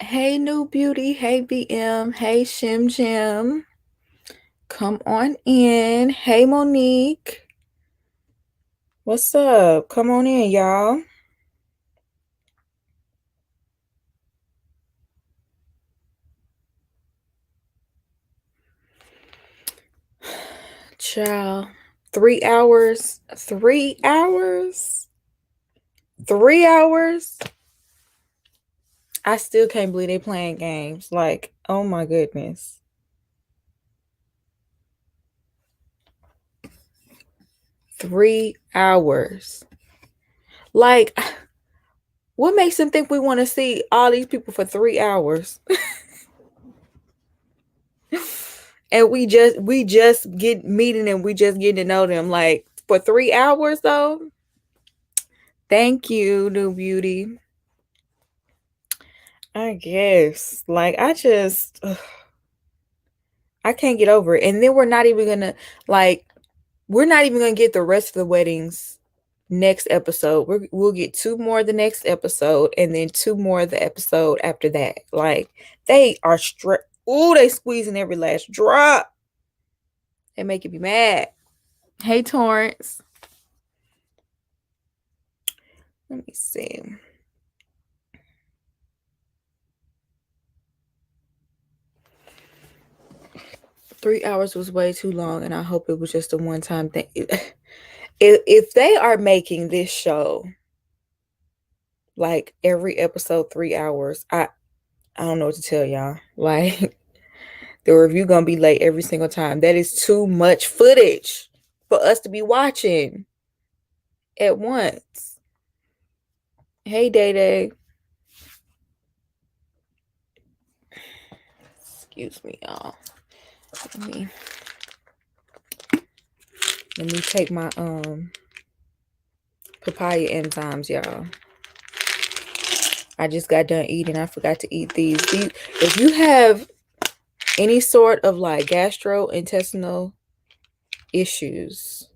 Hey, New Beauty. Hey, BM. Hey, Shim Jim. Come on in. Hey, Monique. What's up? Come on in, y'all. Child. 3 hours. 3 hours. 3 hours. I still can't believe they playing games. Like, oh my goodness. 3 hours. Like, what makes them think we want to see all these people for 3 hours? And we just get meeting and we just getting to know them like for 3 hours though. Thank you, New Beauty. I guess. Like I can't get over it. And then we're not even gonna get the rest of the weddings next episode. We'll get two more the next episode and then two more the episode after that. Like they are straight. Ooh, they squeezing every last drop. They making me mad. Hey, Torrance. Let me see. Three hours was way too long, and I hope it was just a one-time thing. If they are making this show like every episode 3 hours, I don't know what to tell y'all. Like the review gonna be late every single time. That is too much footage for us to be watching at once. Hey, Day Day. Excuse me, y'all. Let me take my papaya enzymes, y'all. I just got done eating. I forgot to eat these. If you have any sort of like gastrointestinal issues,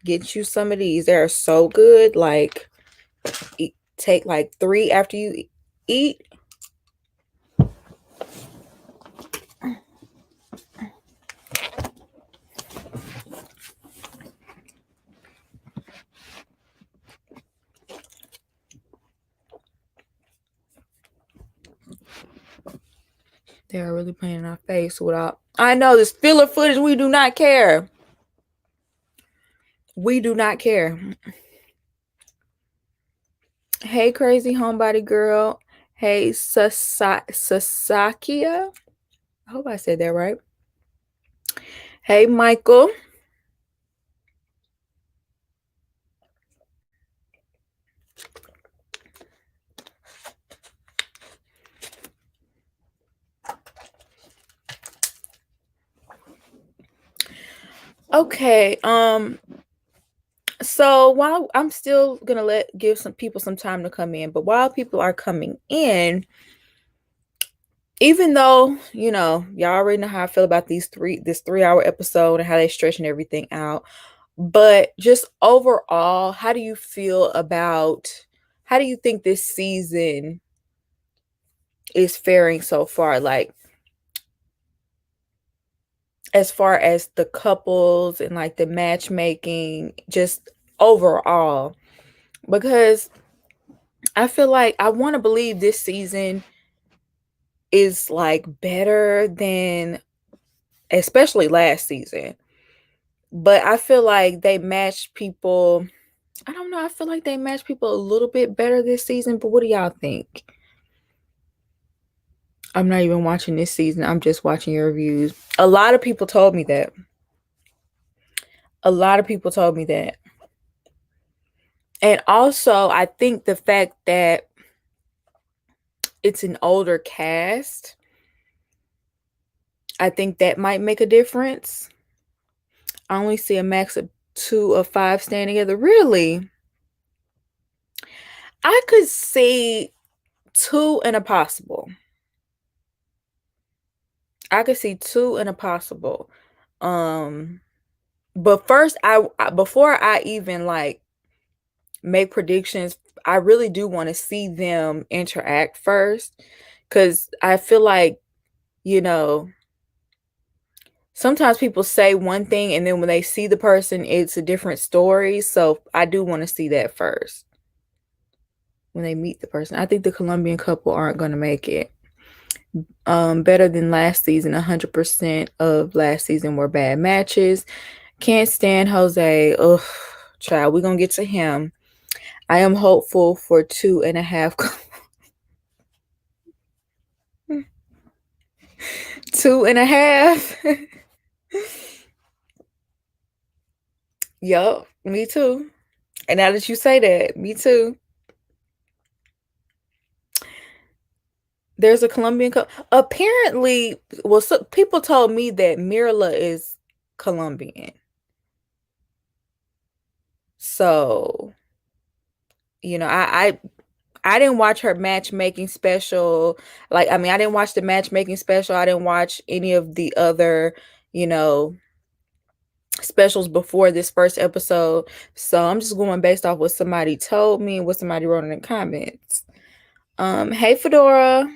get you some of these. They're so good. Like, take like 3 after you eat. They're really playing in our face without. I know this filler footage. We do not care. We do not care. Hey, crazy homebody girl. Hey, Sasakia. I hope I said that right. Hey, Michael. Okay. So while I'm still gonna give some people some time to come in, but while people are coming in, even though y'all already know how I feel about this 3 hour episode and how they stretching everything out, but just overall, how do you think this season is faring so far? Like, as far as the couples and like the matchmaking, just overall, because I feel like I want to believe this season is like better than especially last season. But I feel like they matched people. I don't know. I feel like they matched people a little bit better this season. But what do y'all think? I'm not even watching this season. I'm just watching your reviews. A lot of people told me that. And also, I think the fact that it's an older cast, I think that might make a difference. I only see a max of 2 of 5 staying together. Really? I could see 2 and a possible. But first, before I even like make predictions, I really do want to see them interact first, Because I feel like, you know, sometimes people say one thing and then when they see the person, it's a different story. So I do want to see that first when they meet the person. I think the Colombian couple aren't going to make it. Better than last season. 100% of last season were bad matches. Can't stand Jose. Ugh, child, we're going to get to him. I am hopeful for 2.5. 2.5. Yup, me too. And now that you say that, me too. There's a Colombian apparently, well, so people told me that Mirla is Colombian. So, I didn't watch her matchmaking special. Like, I mean, I didn't watch the matchmaking special. I didn't watch any of the other, you know, specials before this first episode. So I'm just going based off what somebody told me and what somebody wrote in the comments. Hey Fedora.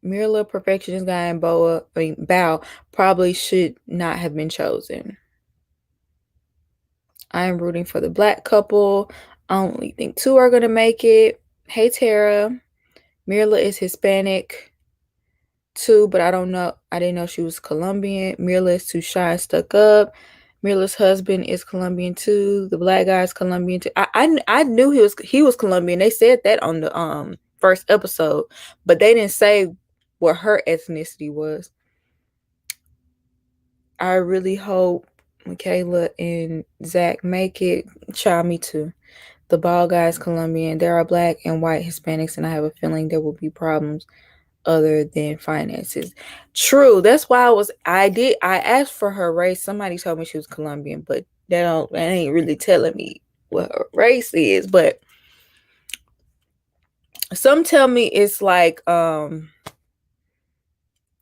Mirla, Perfectionist Guy, and Bao probably should not have been chosen. I am rooting for the black couple. I only think 2 are gonna make it. Hey Tara. Mirla is Hispanic too, but I don't know. I didn't know she was Colombian. Mirla is too shy and stuck up. Mirla's husband is Colombian too. The black guy is Colombian too. I knew he was Colombian. They said that on the first episode, but they didn't say what her ethnicity was. I really hope Michaela and Zach make it. Child, me too. The bald guy is Colombian. There are black and white Hispanics, and I have a feeling there will be problems other than finances. True. That's why I asked for her race. Somebody told me she was Colombian, but that ain't really telling me what her race is. But some tell me it's like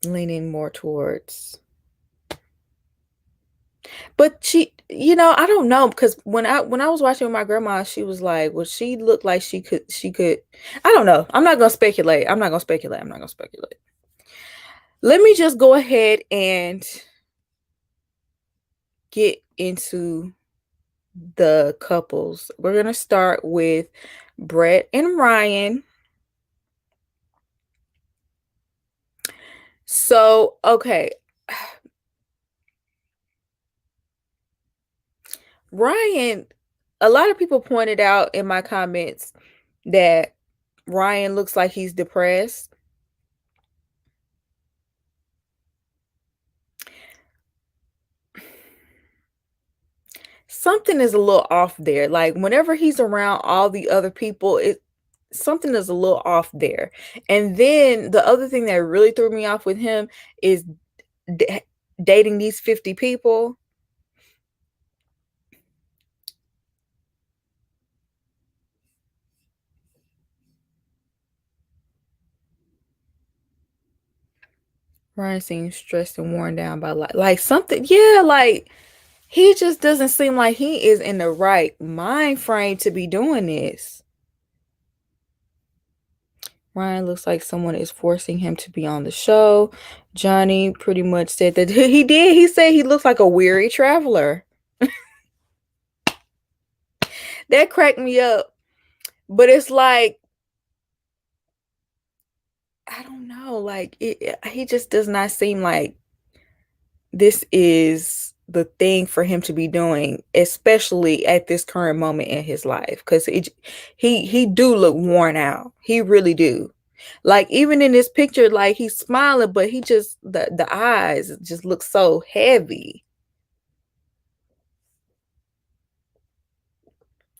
leaning more towards. But she, I don't know, because when I was watching with my grandma, she was like, well, she looked like she could. I don't know. I'm not gonna speculate. Let me just go ahead and get into the couples. We're gonna start with Brett and Ryan. So, okay. Ryan, a lot of people pointed out in my comments that Ryan looks like he's depressed. Something is a little off there. Like whenever he's around all the other people, something is a little off there. And then the other thing that really threw me off with him is dating these 50 people. Ryan seems stressed and worn down by like something. Yeah, like he just doesn't seem like he is in the right mind frame to be doing this. Ryan looks like someone is forcing him to be on the show. Johnny pretty much said that he did. He said he looks like a weary traveler. That cracked me up. But it's like, I don't know. Like he just does not seem like this is the thing for him to be doing, especially at this current moment in his life. Because he do look worn out. He really do. Like even in this picture, like he's smiling, but he just the eyes just look so heavy.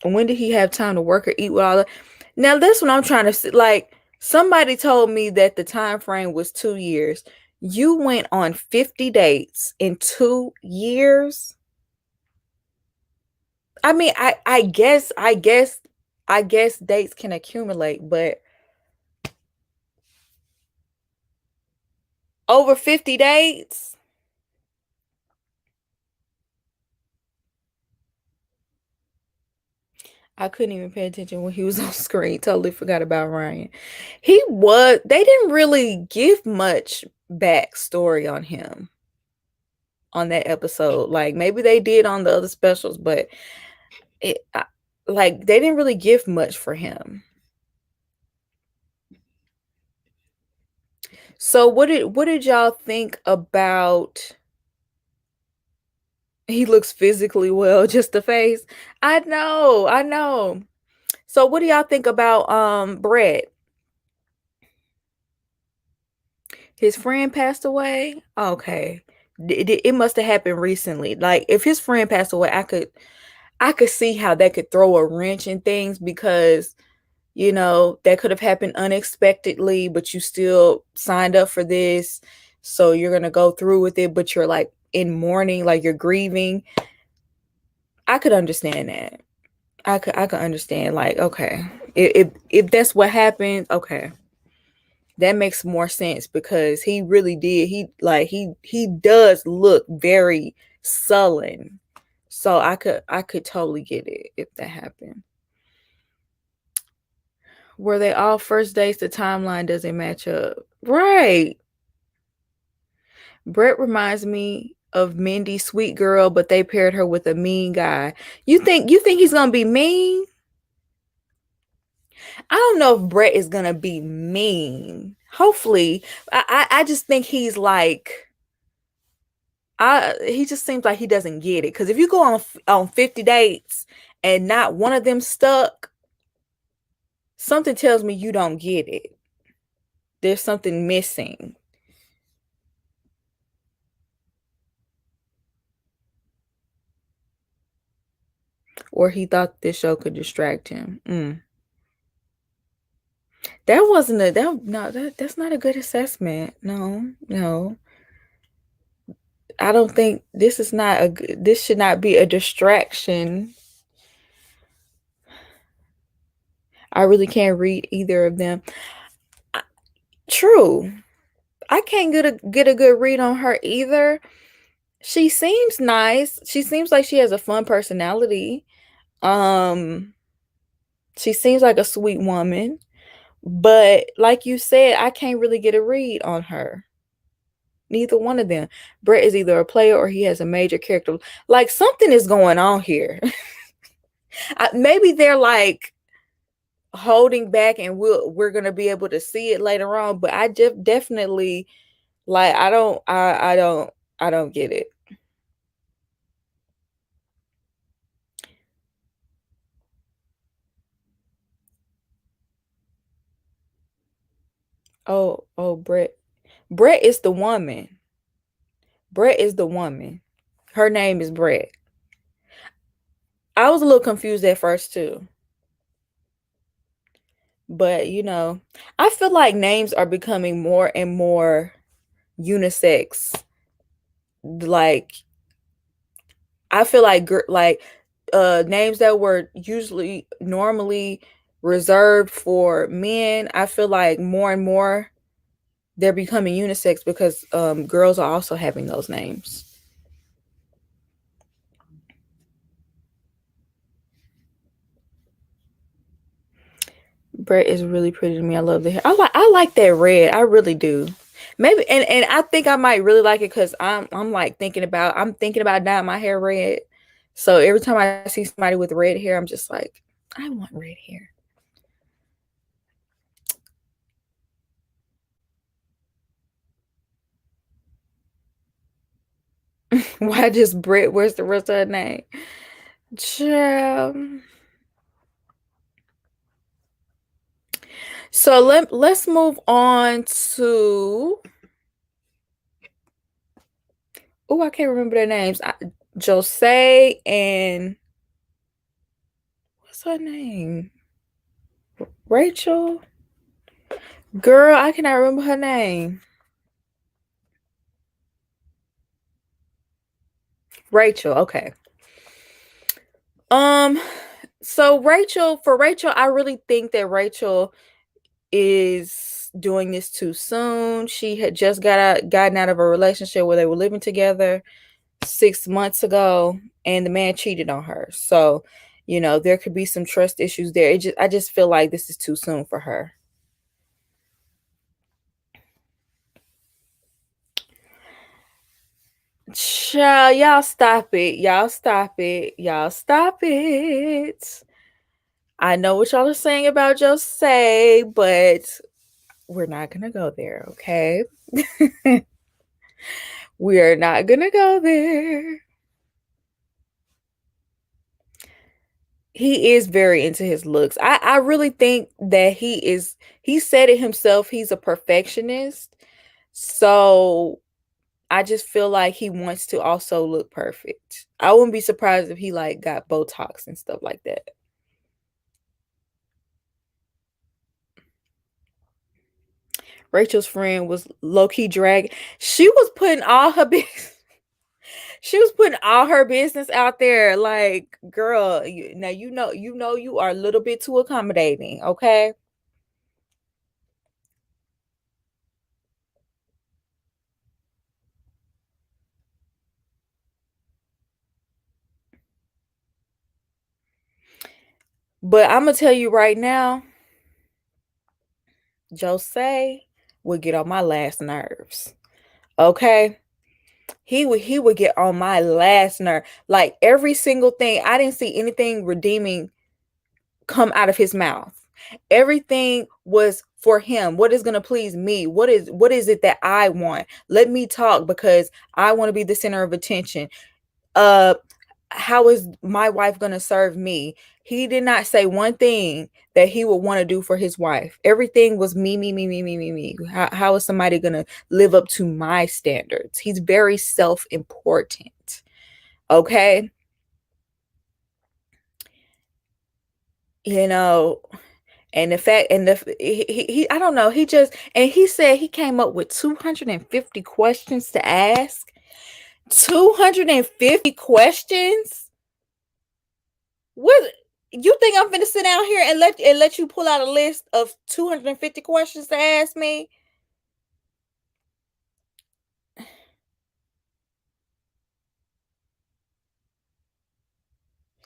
When did he have time to work or eat with all that? Now that's what I'm trying to see. Like somebody told me that the time frame was 2 years. You went on 50 dates in 2 years. I mean, I guess dates can accumulate, but over 50 dates. I couldn't even pay attention when he was on screen. Totally forgot about Ryan. They didn't really give much backstory on him on that episode. Like maybe they did on the other specials, but like they didn't really give much for him. So what did y'all think about? He looks physically well, just the face. I know. So what do y'all think about Brett? His friend passed away? Okay. It must have happened recently. Like if his friend passed away, I could see how that could throw a wrench in things because that could have happened unexpectedly, but you still signed up for this. So you're going to go through with it, but you're like in mourning, like you're grieving. I could understand that. I could understand like, okay, if that's what happened, okay. That makes more sense because he really did. He does look very sullen. So I could totally get it if that happened. Were they all first dates? The timeline doesn't match up. Right. Brett reminds me of Mindy, sweet girl, but they paired her with a mean guy. You think he's gonna be mean? I don't know if Brett is gonna be mean. Hopefully. I just think he's like he just seems like he doesn't get it. Because if you go on 50 dates and not one of them stuck, something tells me you don't get it. There's something missing. Or he thought this show could distract him. That wasn't that's not a good assessment. No. I don't think this should not be a distraction. I really can't read either of them. True. I can't get a good read on her either. She seems nice. She seems like she has a fun personality. She seems like a sweet woman. But like you said, I can't really get a read on her. Neither one of them. Brett is either a player or he has a major character. Like something is going on here. Maybe they're like holding back and we're gonna be able to see it later on. But I just definitely like I don't get it. Oh, Brett. Brett is the woman. Brett is the woman. Her name is Brett. I was a little confused at first too. But I feel like names are becoming more and more unisex. Like I feel like names that were normally reserved for men, I feel like more and more they're becoming unisex because girls are also having those names. Brett is really pretty to me. I love the hair. I like that red. I really do. Maybe and I think I might really like it because I'm thinking about dyeing my hair red. So every time I see somebody with red hair, I'm just like, I want red hair. Why just Brett? Where's the rest of her name? Child. So let's move on to. Oh, I can't remember their names. Jose and what's her name? Rachel. Girl, I cannot remember her name. Rachel. Okay. So for Rachel, I really think that Rachel is doing this too soon. She had just gotten out of a relationship where they were living together 6 months ago, and the man cheated on her. So There could be some trust issues there. I just feel like this is too soon for her. Child, y'all stop it. Y'all stop it. Y'all stop it. I know what y'all are saying about Jose, but we're not gonna go there, okay? We are not gonna go there. He is very into his looks. I really think that he said it himself, he's a perfectionist. So I just feel like he wants to also look perfect. I wouldn't be surprised if he like got Botox and stuff like that. Rachel's friend was low key dragging. She was putting all her business. She was putting all her business out there. Like, girl, now you are a little bit too accommodating. Okay. But I'm gonna tell you right now, Jose would get on my last nerves. Okay. He would get on my last nerve. Like every single thing. I didn't see anything redeeming come out of his mouth. Everything was for him. What is going to please me? What is it that I want? Let me talk because I want to be the center of attention. Uh how is my wife going to serve me? He did not say one thing that he would want to do for his wife. Everything was me, me, me, me, me, me, me. How is somebody going to live up to my standards? He's very self-important. Okay. You know, and the fact, and he I don't know, he just, and he said he came up with 250 questions to ask. 250 questions? What, you think I'm gonna sit down here and let you pull out a list of 250 questions to ask me?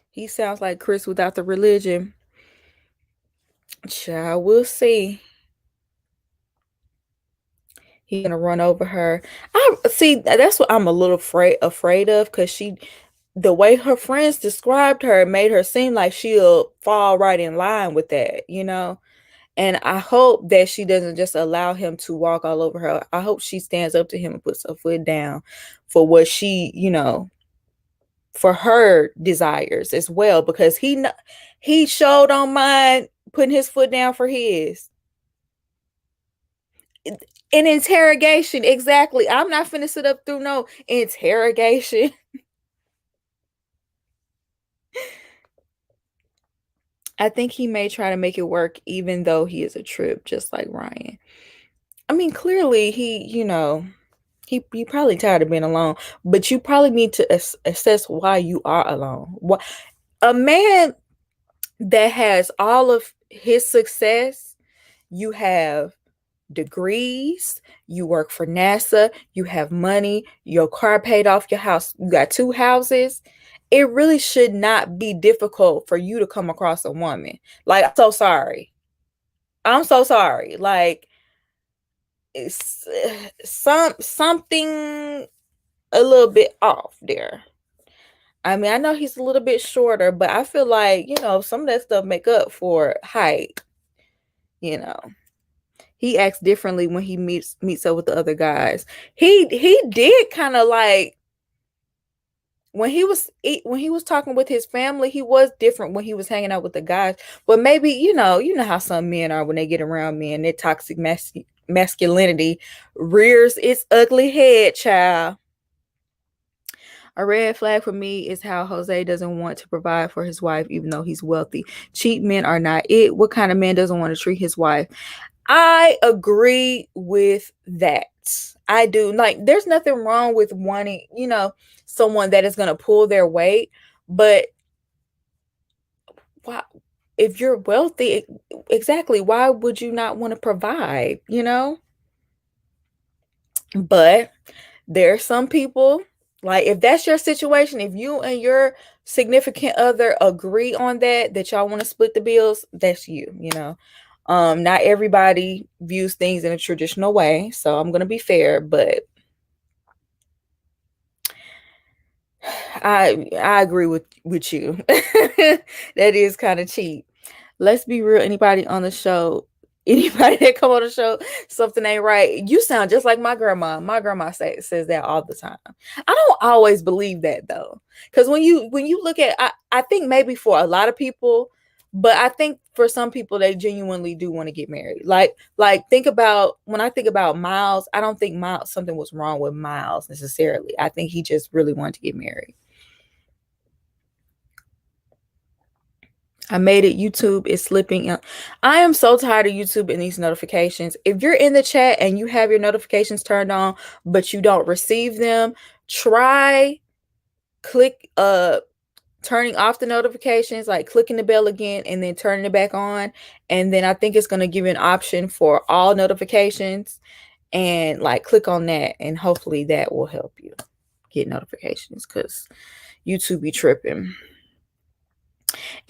He sounds like Chris without the religion. Child, we'll see. He gonna run over her. I see. That's what I'm a little afraid of, because the way her friends described her made her seem like she'll fall right in line with that. And I hope that she doesn't just allow him to walk all over her. I hope she stands up to him and puts her foot down for what for her desires as well, because he showed on mine putting his foot down for his. An interrogation, exactly. I'm not finna sit up through no interrogation. I think he may try to make it work, even though he is a trip, just like Ryan. I mean, clearly he probably tired of being alone, but you probably need to assess why you are alone. What a man that has all of his success, you have degrees, you work for NASA, you have money, your car paid off, your house, you got two houses. It really should not be difficult for you to come across a woman. Like, I'm so sorry. I'm so sorry. Like, it's something a little bit off there. I mean, I know he's a little bit shorter, but I feel like, some of that stuff make up for height, you know. He acts differently when he meets up with the other guys. He did kind of like when he was talking with his family, he was different when he was hanging out with the guys. But maybe, you know how some men are when they get around men, their toxic masculinity rears its ugly head, child. A red flag for me is how Jose doesn't want to provide for his wife, even though he's wealthy. Cheap men are not it. What kind of man doesn't want to treat his wife? I agree with that. I do. Like, there's nothing wrong with wanting, someone that is going to pull their weight, but why, if you're wealthy, exactly, why would you not want to provide? But there are some people Like, if that's your situation, if you and your significant other agree on that y'all want to split the bills, that's you, you know. Not everybody views things in a traditional way, so I'm gonna be fair, but I agree with you. That is kind of cheap. Let's be real. Anybody on the show, anybody that come on the show, something ain't right. You sound just like my grandma. My grandma says that all the time. I don't always believe that though, because when you look at, I think maybe for a lot of people, but I think for some people they genuinely do want to get married. Like think about, when I think about Miles, I don't think Miles, something was wrong with Miles necessarily. I think he just really wanted to get married. I made it. YouTube is slipping. I am so tired of YouTube and these notifications. If you're in the chat and you have your notifications turned on, but you don't receive them, try click turning off the notifications, like clicking the bell again and then turning it back on. And then I think it's going to give you an option for all notifications, and like click on that, and hopefully that will help you get notifications, because YouTube be tripping.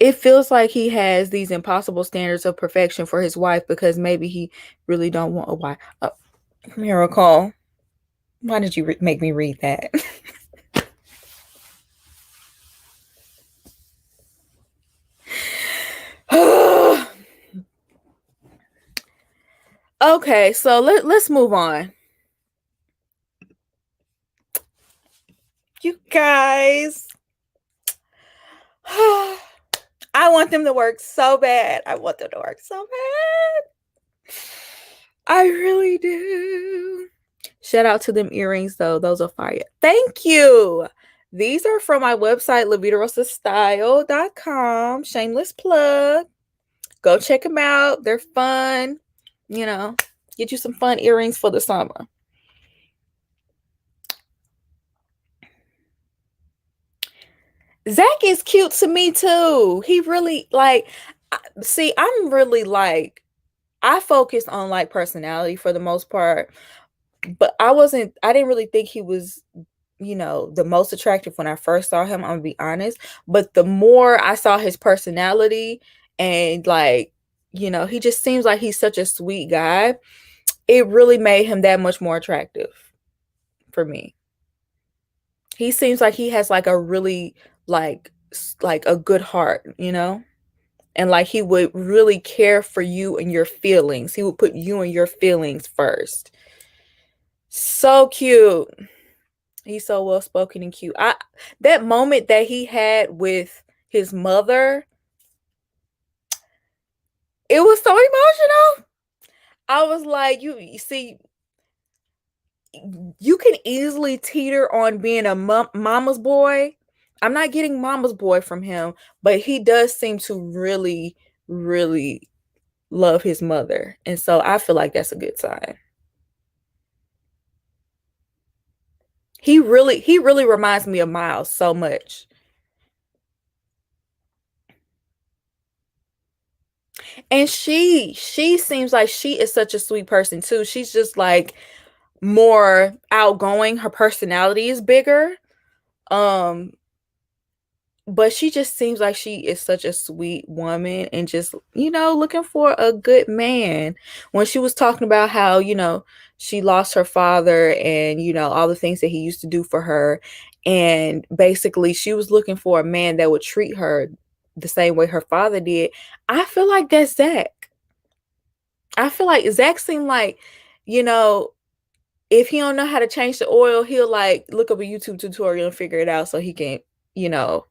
It feels like he has these impossible standards of perfection for his wife because maybe he really don't want a wife. Miracle. Why did you make me read that? Okay, so let's move on. You guys. I want them to work so bad. I want them to work so bad. I really do. Shout out to them earrings though. Those are fire. Thank you. These are from my website, LaVidarosaStyle.com. Shameless plug. Go check them out. They're fun. You know, get you some fun earrings for the summer. Zach is cute to me too. He really, like, see, I'm really like, I focus on like personality for the most part, but I didn't really think he was, you know, the most attractive when I first saw him, I'm gonna be honest. But the more I saw his personality and like, you know, he just seems like he's such a sweet guy, it really made him that much more attractive for me. He seems like he has like a really like a good heart, you know? And like he would really care for you and your feelings. He would put you and your feelings first. So cute. He's so well spoken and cute. That moment that he had with his mother, it was so emotional. I was like, you see, you can easily teeter on being a mama's boy. I'm not getting mama's boy from him, but he does seem to really, really love his mother. And so I feel like that's a good sign. He really reminds me of Miles so much. And she seems like she is such a sweet person too. She's just like more outgoing. Her personality is bigger. Um but she just seems like she is such a sweet woman and just, you know, looking for a good man. When she was talking about how, you know, she lost her father and, you know, all the things that he used to do for her. And basically, she was looking for a man that would treat her the same way her father did. I feel like that's Zach. I feel like Zach seemed like, you know, if he don't know how to change the oil, he'll like look up a YouTube tutorial and figure it out so he can, you know,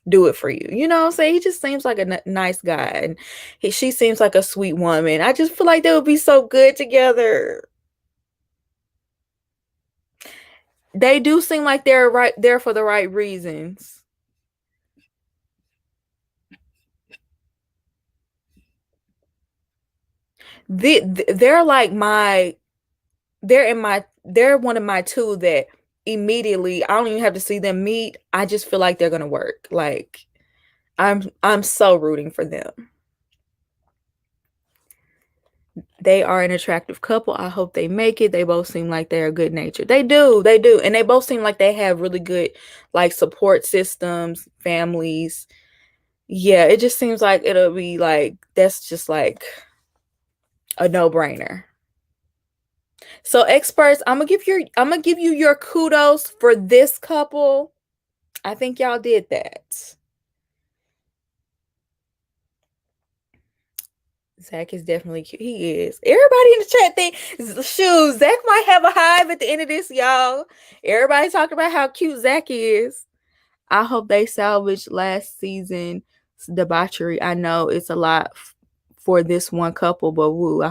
do it for you. You know what I'm saying? He just seems like a nice guy, and she seems like a sweet woman. I just feel like they would be so good together. They do seem like they're right there for the right reasons. They're like they're one of my two that immediately, I don't even have to see them meet. I just feel like they're gonna work. Like I'm so rooting for them. They are an attractive couple. I hope they make it. They both seem like they're good natured. They do. And they both seem like they have really good like support systems, families. Yeah, it just seems like it'll be like that's just like a no-brainer. So experts, I'm gonna give you your kudos for this couple. I think y'all did that. Zach is definitely cute. He is. Everybody in the chat think, shoot, Zach might have a hive at the end of this, y'all. Everybody talking about how cute Zach is. I hope they salvage last season's debauchery. I know it's a lot for this one couple, but woo,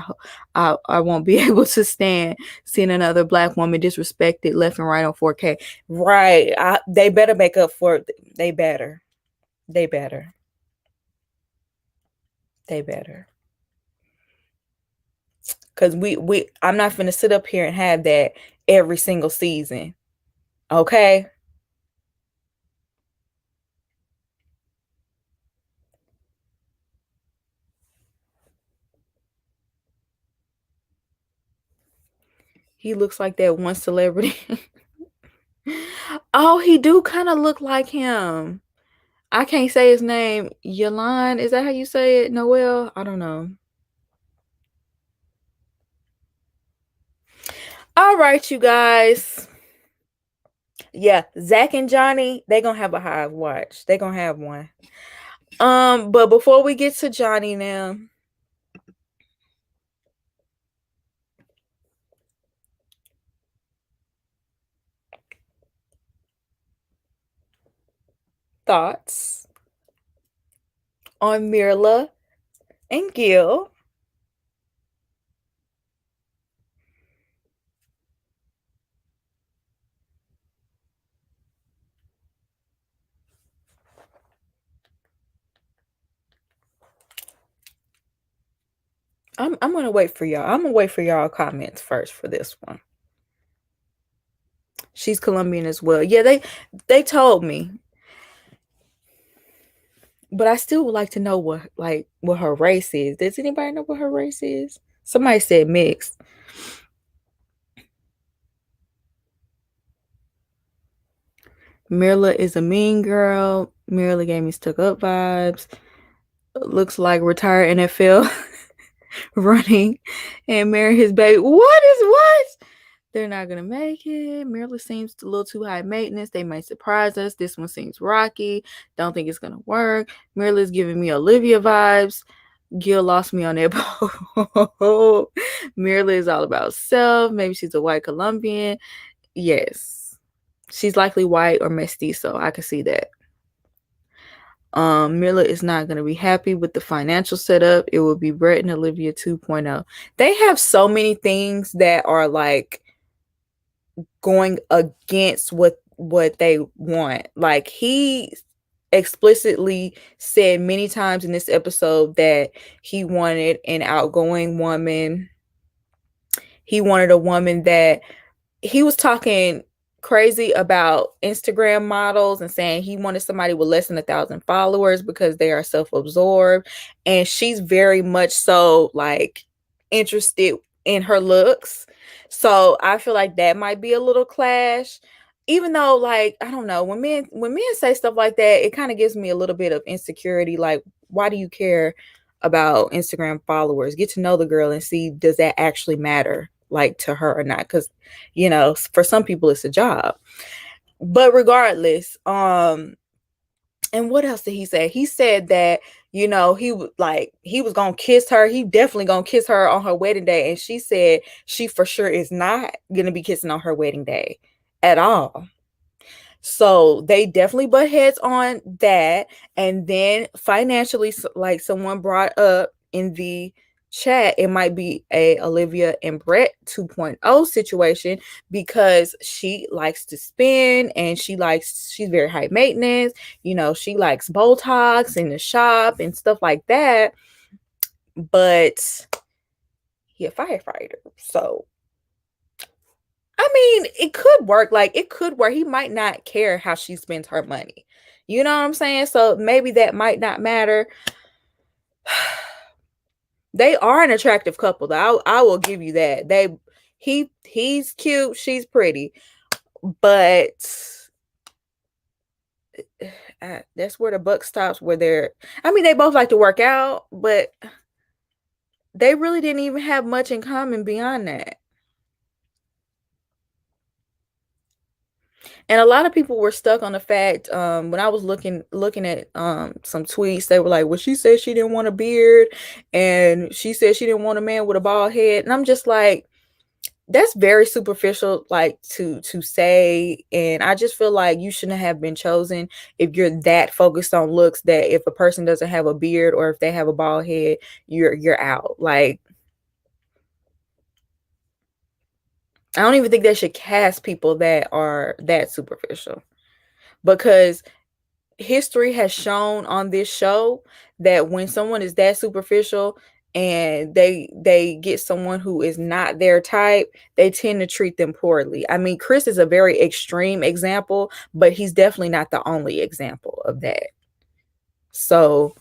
I won't be able to stand seeing another black woman disrespected left and right on 4K. Right. They better make up for it. They better. They better. They better. Because I'm not gonna sit up here and have that every single season. Okay. He looks like that one celebrity. Oh, he do kind of look like him. I can't say his name. Yalan, is that how you say it? Noel? I don't know. All right, you guys. Yeah, Zach and Johnny, they gonna have a hive watch. They gonna have one. But before we get to Johnny now, thoughts on Mirla and Gil. I'm gonna wait for y'all. I'm gonna wait for y'all comments first for this one. She's Colombian as well. Yeah, they told me. But I still would like to know what her race is. Does anybody know what her race is? Somebody said mixed. Mirla is a mean girl. Mirla gave me stuck up vibes. Looks like retired NFL running and marry his baby. What? They're not gonna make it. Mirla seems a little too high maintenance. They might surprise us. This one seems rocky. Don't think it's gonna work. Mirla's giving me Olivia vibes. Gil lost me on that boat. Mirla is all about self. Maybe she's a white Colombian. Yes. She's likely white or mestizo. I can see that. Mirla is not going to be happy with the financial setup. It will be Brett and Olivia 2.0. They have so many things that are like going against what they want. Like he explicitly said many times in this episode that he wanted an outgoing woman. He wanted a woman that he was talking crazy about Instagram models and saying he wanted somebody with less than 1,000 followers because they are self-absorbed. And she's very much so like interested in her looks. So I feel like that might be a little clash. Even though, like, I don't know, when men say stuff like that, it kind of gives me a little bit of insecurity. Like, why do you care about Instagram followers? Get to know the girl and see, does that actually matter, like, to her or not? Because, you know, for some people it's a job. But regardless, and what else did he say? He said that, you know, he was gonna kiss her. He definitely gonna kiss her on her wedding day. And she said she for sure is not gonna be kissing on her wedding day at all. So they definitely butt heads on that. And then financially, like someone brought up in the chat, it might be a Olivia and Brett 2.0 situation because she likes to spend and she's very high maintenance. You know, she likes Botox in the shop and stuff like that. But he a firefighter. So I mean, it could work. Like, it could work. He might not care how she spends her money. You know what I'm saying? So maybe that might not matter. They are an attractive couple, though. I will give you that. He's cute, she's pretty, but that's where the buck stops. Where I mean, they both like to work out, but they really didn't even have much in common beyond that. And a lot of people were stuck on the fact, when I was looking at some tweets, they were like, well, she said she didn't want a beard, and she said she didn't want a man with a bald head. And I'm just like, that's very superficial, like to say. And I just feel like you shouldn't have been chosen if you're that focused on looks, that if a person doesn't have a beard or if they have a bald head, you're out. Like, I don't even think they should cast people that are that superficial, because history has shown on this show that when someone is that superficial and they get someone who is not their type, they tend to treat them poorly. I mean, Chris is a very extreme example, but he's definitely not the only example of that. So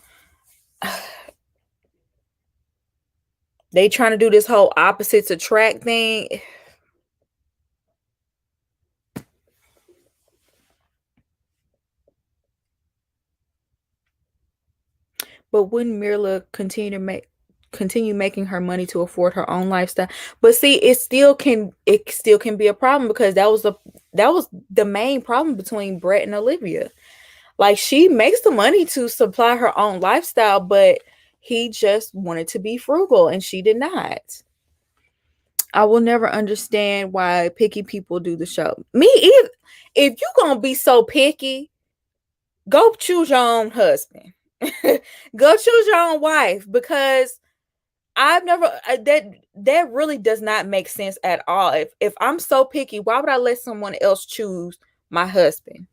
they trying to do this whole opposites attract thing. But wouldn't Mirla continue making her money to afford her own lifestyle? But see, it still can be a problem, because that was the main problem between Brett and Olivia. Like, she makes the money to supply her own lifestyle, but he just wanted to be frugal and she did not. I will never understand why picky people do the show. Me either. If you gonna be so picky, go choose your own husband. Go choose your own wife, because I've never that really does not make sense at all. If I'm so picky, why would I let someone else choose my husband?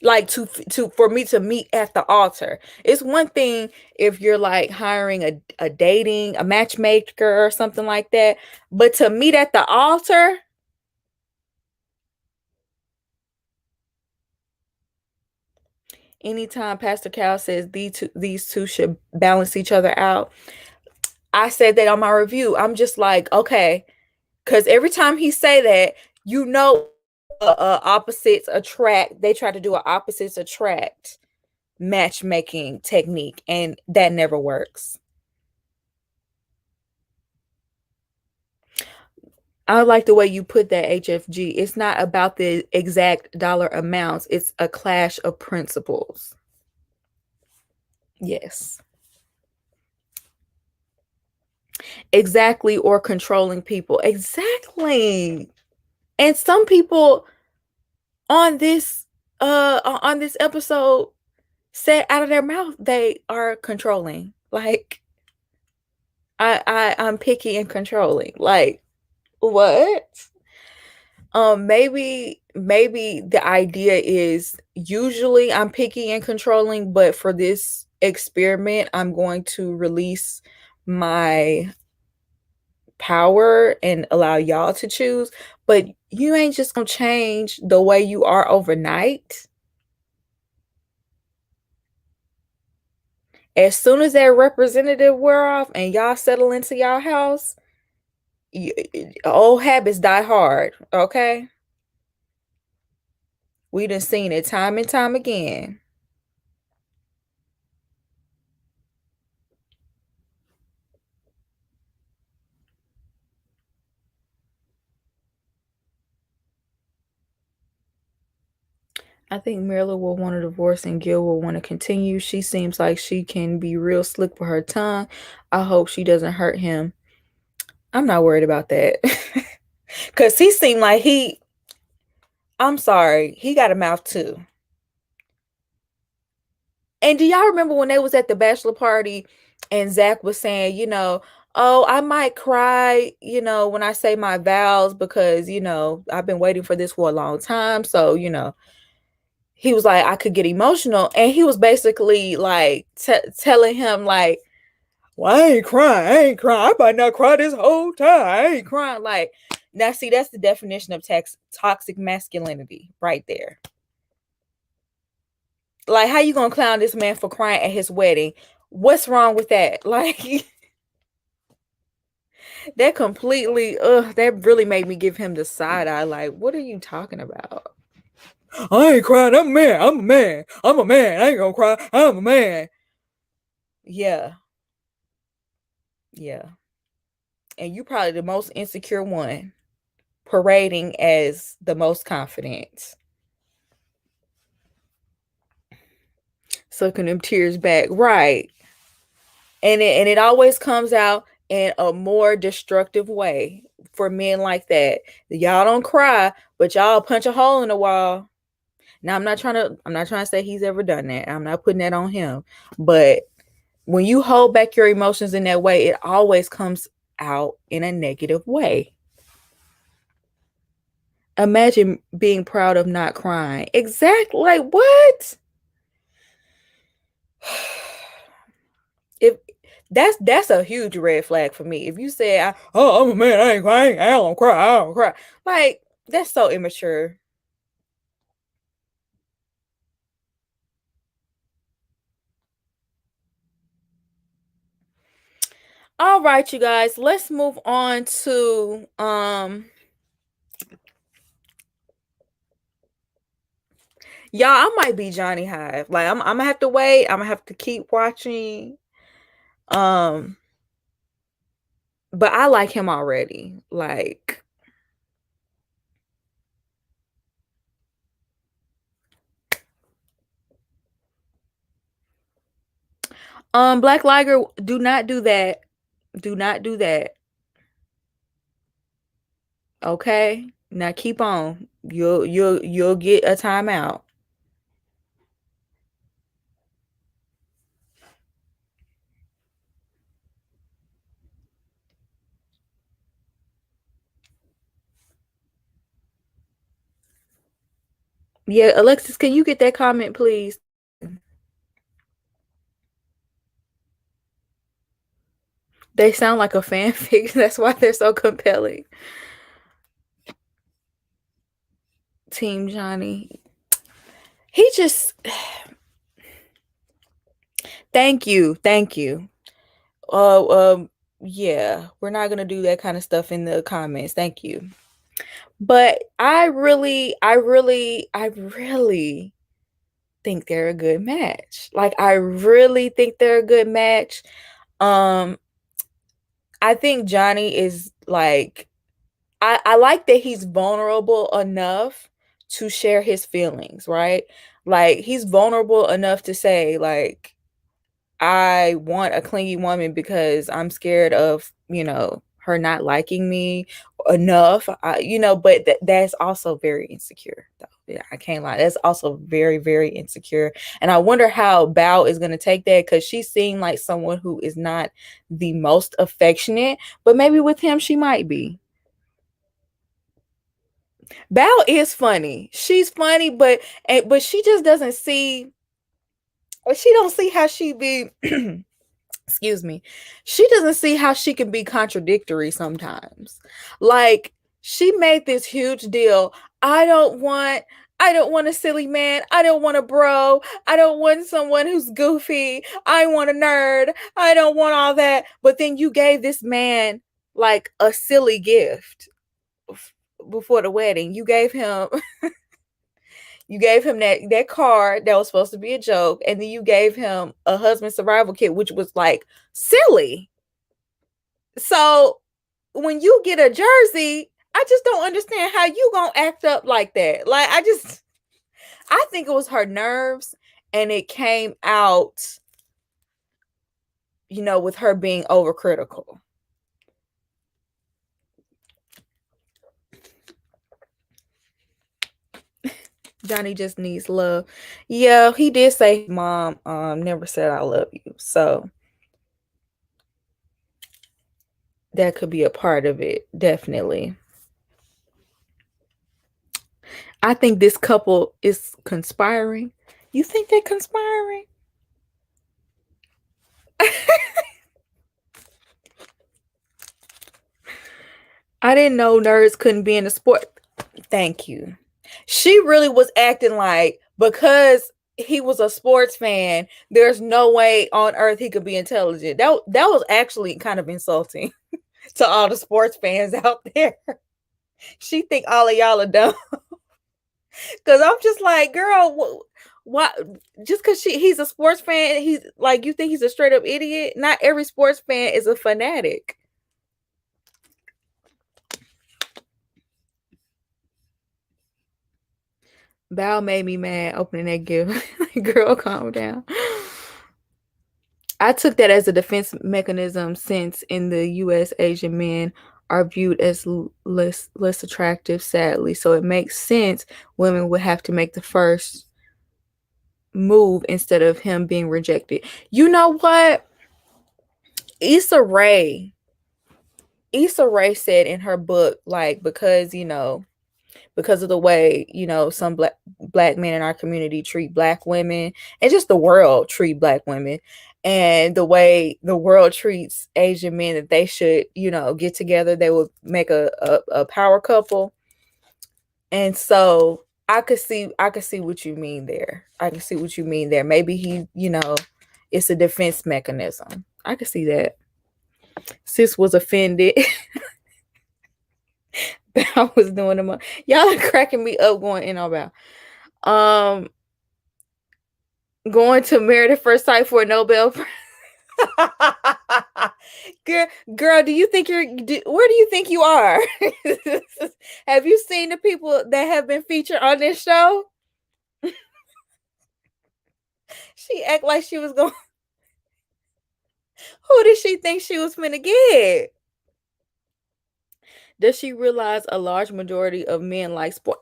Like, for me to meet at the altar. It's one thing if you're like hiring a matchmaker or something like that, but to meet at the altar. Anytime Pastor Cal says these two should balance each other out, I said that on my review. I'm just like, okay, because every time he say that, opposites attract. They try to do an opposites attract matchmaking technique, and that never works. I like the way you put that, HFG. It's not about the exact dollar amounts. It's a clash of principles. Yes. Exactly, or controlling people. Exactly. And some people on this episode said out of their mouth they are controlling. Like, I'm picky and controlling. Like, what? Maybe the idea is, usually I'm picky and controlling, but for this experiment, I'm going to release my power and allow y'all to choose. But you ain't just gonna change the way you are overnight. As soon as that representative wear off and y'all settle into y'all house, old habits die hard. Okay, we done seen it time and time again. I think Mirla will want a divorce and Gil will want to continue. She seems like she can be real slick with her tongue. I hope she doesn't hurt him. I'm not worried about that. Because he seemed like I'm sorry, he got a mouth too. And do y'all remember when they was at the bachelor party and Zach was saying, oh, I might cry, when I say my vows, because, I've been waiting for this for a long time. So, he was like, I could get emotional. And he was basically like telling him like, well, I ain't crying. I ain't crying. I might not cry this whole time. I ain't crying. Like, now see, that's the definition of toxic masculinity right there. Like, how you gonna clown this man for crying at his wedding? What's wrong with that? Like, that completely, that really made me give him the side eye. Like, what are you talking about? I ain't crying. I'm a man. I'm a man. I'm a man. I ain't gonna cry. I'm a man. Yeah. Yeah. And you probably the most insecure one, parading as the most confident. Sucking them tears back. Right. And it always comes out in a more destructive way for men like that. Y'all don't cry, but y'all punch a hole in the wall. Now I'm not trying to say he's ever done that. I'm not putting that on him. But when you hold back your emotions in that way, it always comes out in a negative way. Imagine being proud of not crying. Exactly. Like, what? If that's a huge red flag for me. If you say, "Oh, I'm a man, I ain't crying, I don't cry, I don't cry," like, that's so immature. All right, you guys, let's move on to y'all. I might be Johnny Hive. Like, I'm gonna have to wait. I'm gonna have to keep watching. Um, but I like him already. Like, Black Liger, do not do that. Do not do that. Okay? Now keep on. You'll get a timeout. Yeah, Alexis, can you get that comment, please? They sound like a fanfic. That's why they're so compelling. Team Johnny. He just thank you. Thank you. Yeah, we're not gonna do that kind of stuff in the comments. Thank you. But I really think they're a good match. Like, I really think they're a good match. Um, I think Johnny is like, I like that he's vulnerable enough to share his feelings, right? Like, he's vulnerable enough to say, like, I want a clingy woman because I'm scared of, her not liking me enough. But that's also very insecure, though. Yeah, I can't lie. That's also very, very insecure. And I wonder how Bao is going to take that, because she seemed like someone who is not the most affectionate, but maybe with him, she might be. Bao is funny. She's funny, but she just doesn't see, or she don't see how she be excuse me, she doesn't see how she can be contradictory sometimes. Like, she made this huge deal. I don't want a silly man. I don't want a bro. I don't want someone who's goofy. I want a nerd. I don't want all that. But then you gave this man like a silly gift before the wedding. You gave him that card that was supposed to be a joke, and then you gave him a husband survival kit, which was like silly. So when you get a jersey, I just don't understand how you gonna act up like that. Like, I think it was her nerves, and it came out, with her being overcritical. Johnny just needs love. Yeah, he did say mom never said I love you. So that could be a part of it, definitely. I think this couple is conspiring. You think they're conspiring? I didn't know nerds couldn't be in the sport. Thank you. She really was acting like, because he was a sports fan. There's no way on earth he could be intelligent. That was actually kind of insulting to all the sports fans out there. She think all of y'all are dumb. Cause I'm just like, girl, what? Just cause he's a sports fan, he's like, you think he's a straight up idiot? Not every sports fan is a fanatic. Val made me mad opening that gift. Girl, calm down. I took that as a defense mechanism since in the US Asian men are viewed as less attractive, sadly. So it makes sense women would have to make the first move instead of him being rejected. You know what? Issa Rae. Issa Rae said in her book, like, because of the way, some black men in our community treat black women, and just the world treat black women, and the way the world treats Asian men, that they should, get together, they would make a power couple. And so I could see what you mean there. I can see what you mean there. Maybe he, it's a defense mechanism. I could see that. Sis was offended. I was doing them. Y'all are cracking me up going in on about. Going to Married at First Sight for a Nobel Prize. girl, do you think where do you think you are? Have you seen the people that have been featured on this show? She act like she was going. Who did she think she was finna get? Does she realize a large majority of men like sport?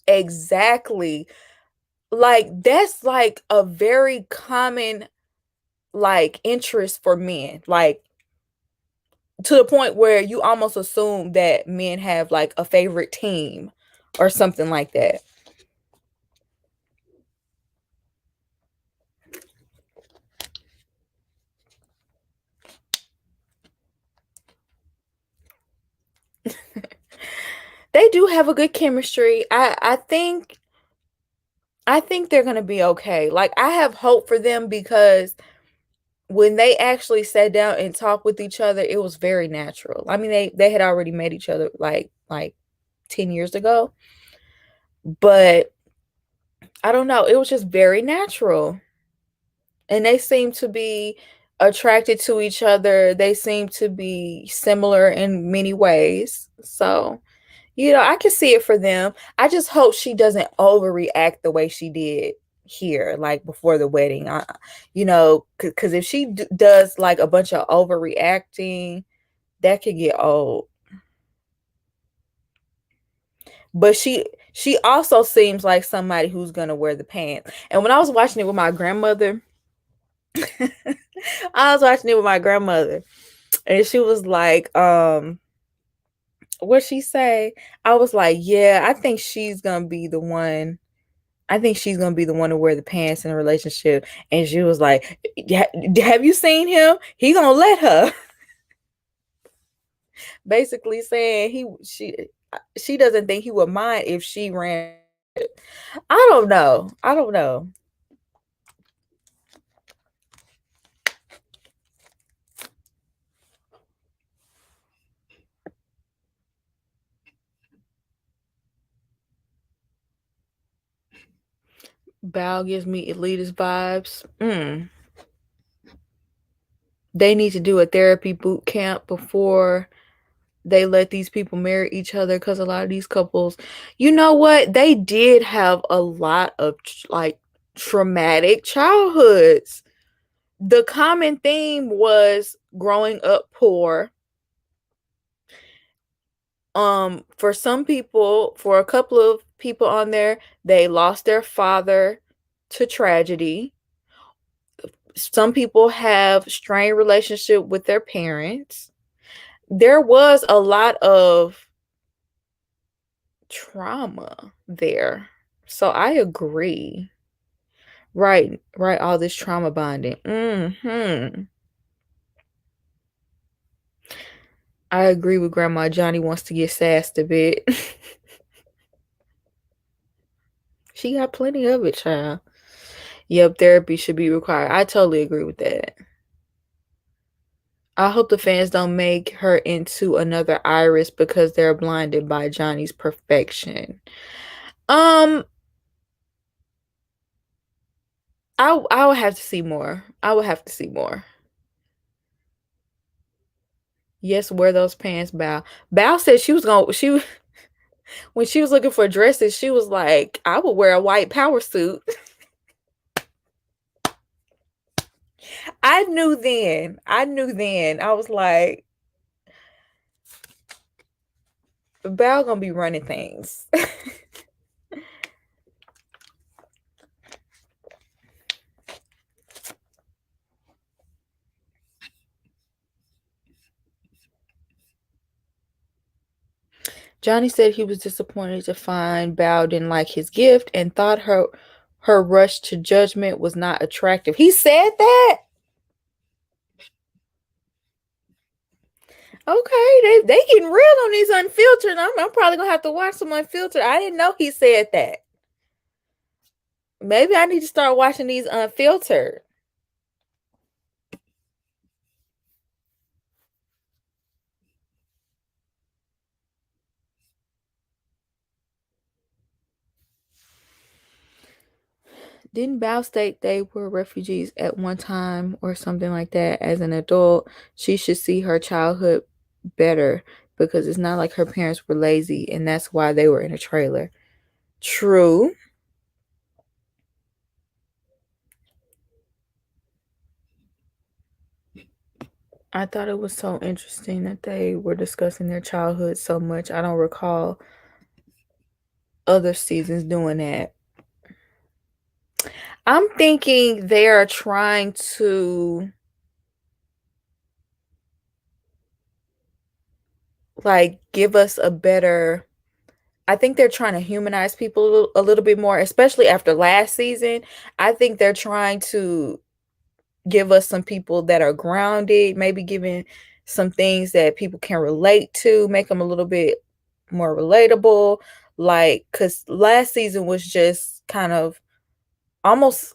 Exactly. Like, that's like a very common like interest for men. Like, to the point where you almost assume that men have like a favorite team or something like that. They do have a good chemistry. I think they're gonna be okay. Like, I have hope for them because when they actually sat down and talked with each other, it was very natural. I mean, they had already met each other like 10 years ago, but I don't know, it was just very natural. And they seem to be attracted to each other. They seem to be similar in many ways. So, I can see it for them. I just hope she doesn't overreact the way she did here, like before the wedding. Because if she does like a bunch of overreacting, that could get old. But she also seems like somebody who's gonna wear the pants. And when I was watching it with my grandmother, I was watching it with my grandmother, and she was like, what she say? I was like, yeah, I think she's gonna be the one. I think she's gonna be the one to wear the pants in a relationship. And she was like, have you seen him? He gonna let her. Basically saying she doesn't think he would mind if she ran. I don't know. I don't know. Bao gives me elitist vibes. They need to do a therapy boot camp before they let these people marry each other, because a lot of these couples, you know what? They did have a lot of like traumatic childhoods. The common theme was growing up poor. For some people, for a couple of people on there, they lost their father to tragedy. Some people have strained relationship with their parents. There was a lot of trauma there. So I agree. Right, right, all this trauma bonding. I agree with Grandma. Johnny wants to get sassed a bit. She got plenty of it, child. Yep, therapy should be required. I totally agree with that. I hope the fans don't make her into another Iris because they're blinded by Johnny's perfection. Um, I would have to see more. I would have to see more. Yes, wear those pants, Bao. Bao said she when she was looking for dresses, she was like, I would wear a white power suit. I knew then. I knew then. I was like, Bao gonna be running things. Johnny said he was disappointed to find Bao didn't like his gift and thought her rush to judgment was not attractive. He said that? Okay, they getting real on these unfiltered. I'm probably gonna have to watch some unfiltered. I didn't know he said that. Maybe I need to start watching these unfiltered. Didn't Bao state they were refugees at one time or something like that? As an adult, she should see her childhood better because it's not like her parents were lazy and that's why they were in a trailer. True. I thought it was so interesting that they were discussing their childhood so much. I don't recall other seasons doing that. I'm thinking they are trying to like give us a better. I think they're trying to humanize people a little bit more, especially after last season. I think they're trying to give us some people that are grounded, maybe giving some things that people can relate to, make them a little bit more relatable. Like, because last season was just kind of almost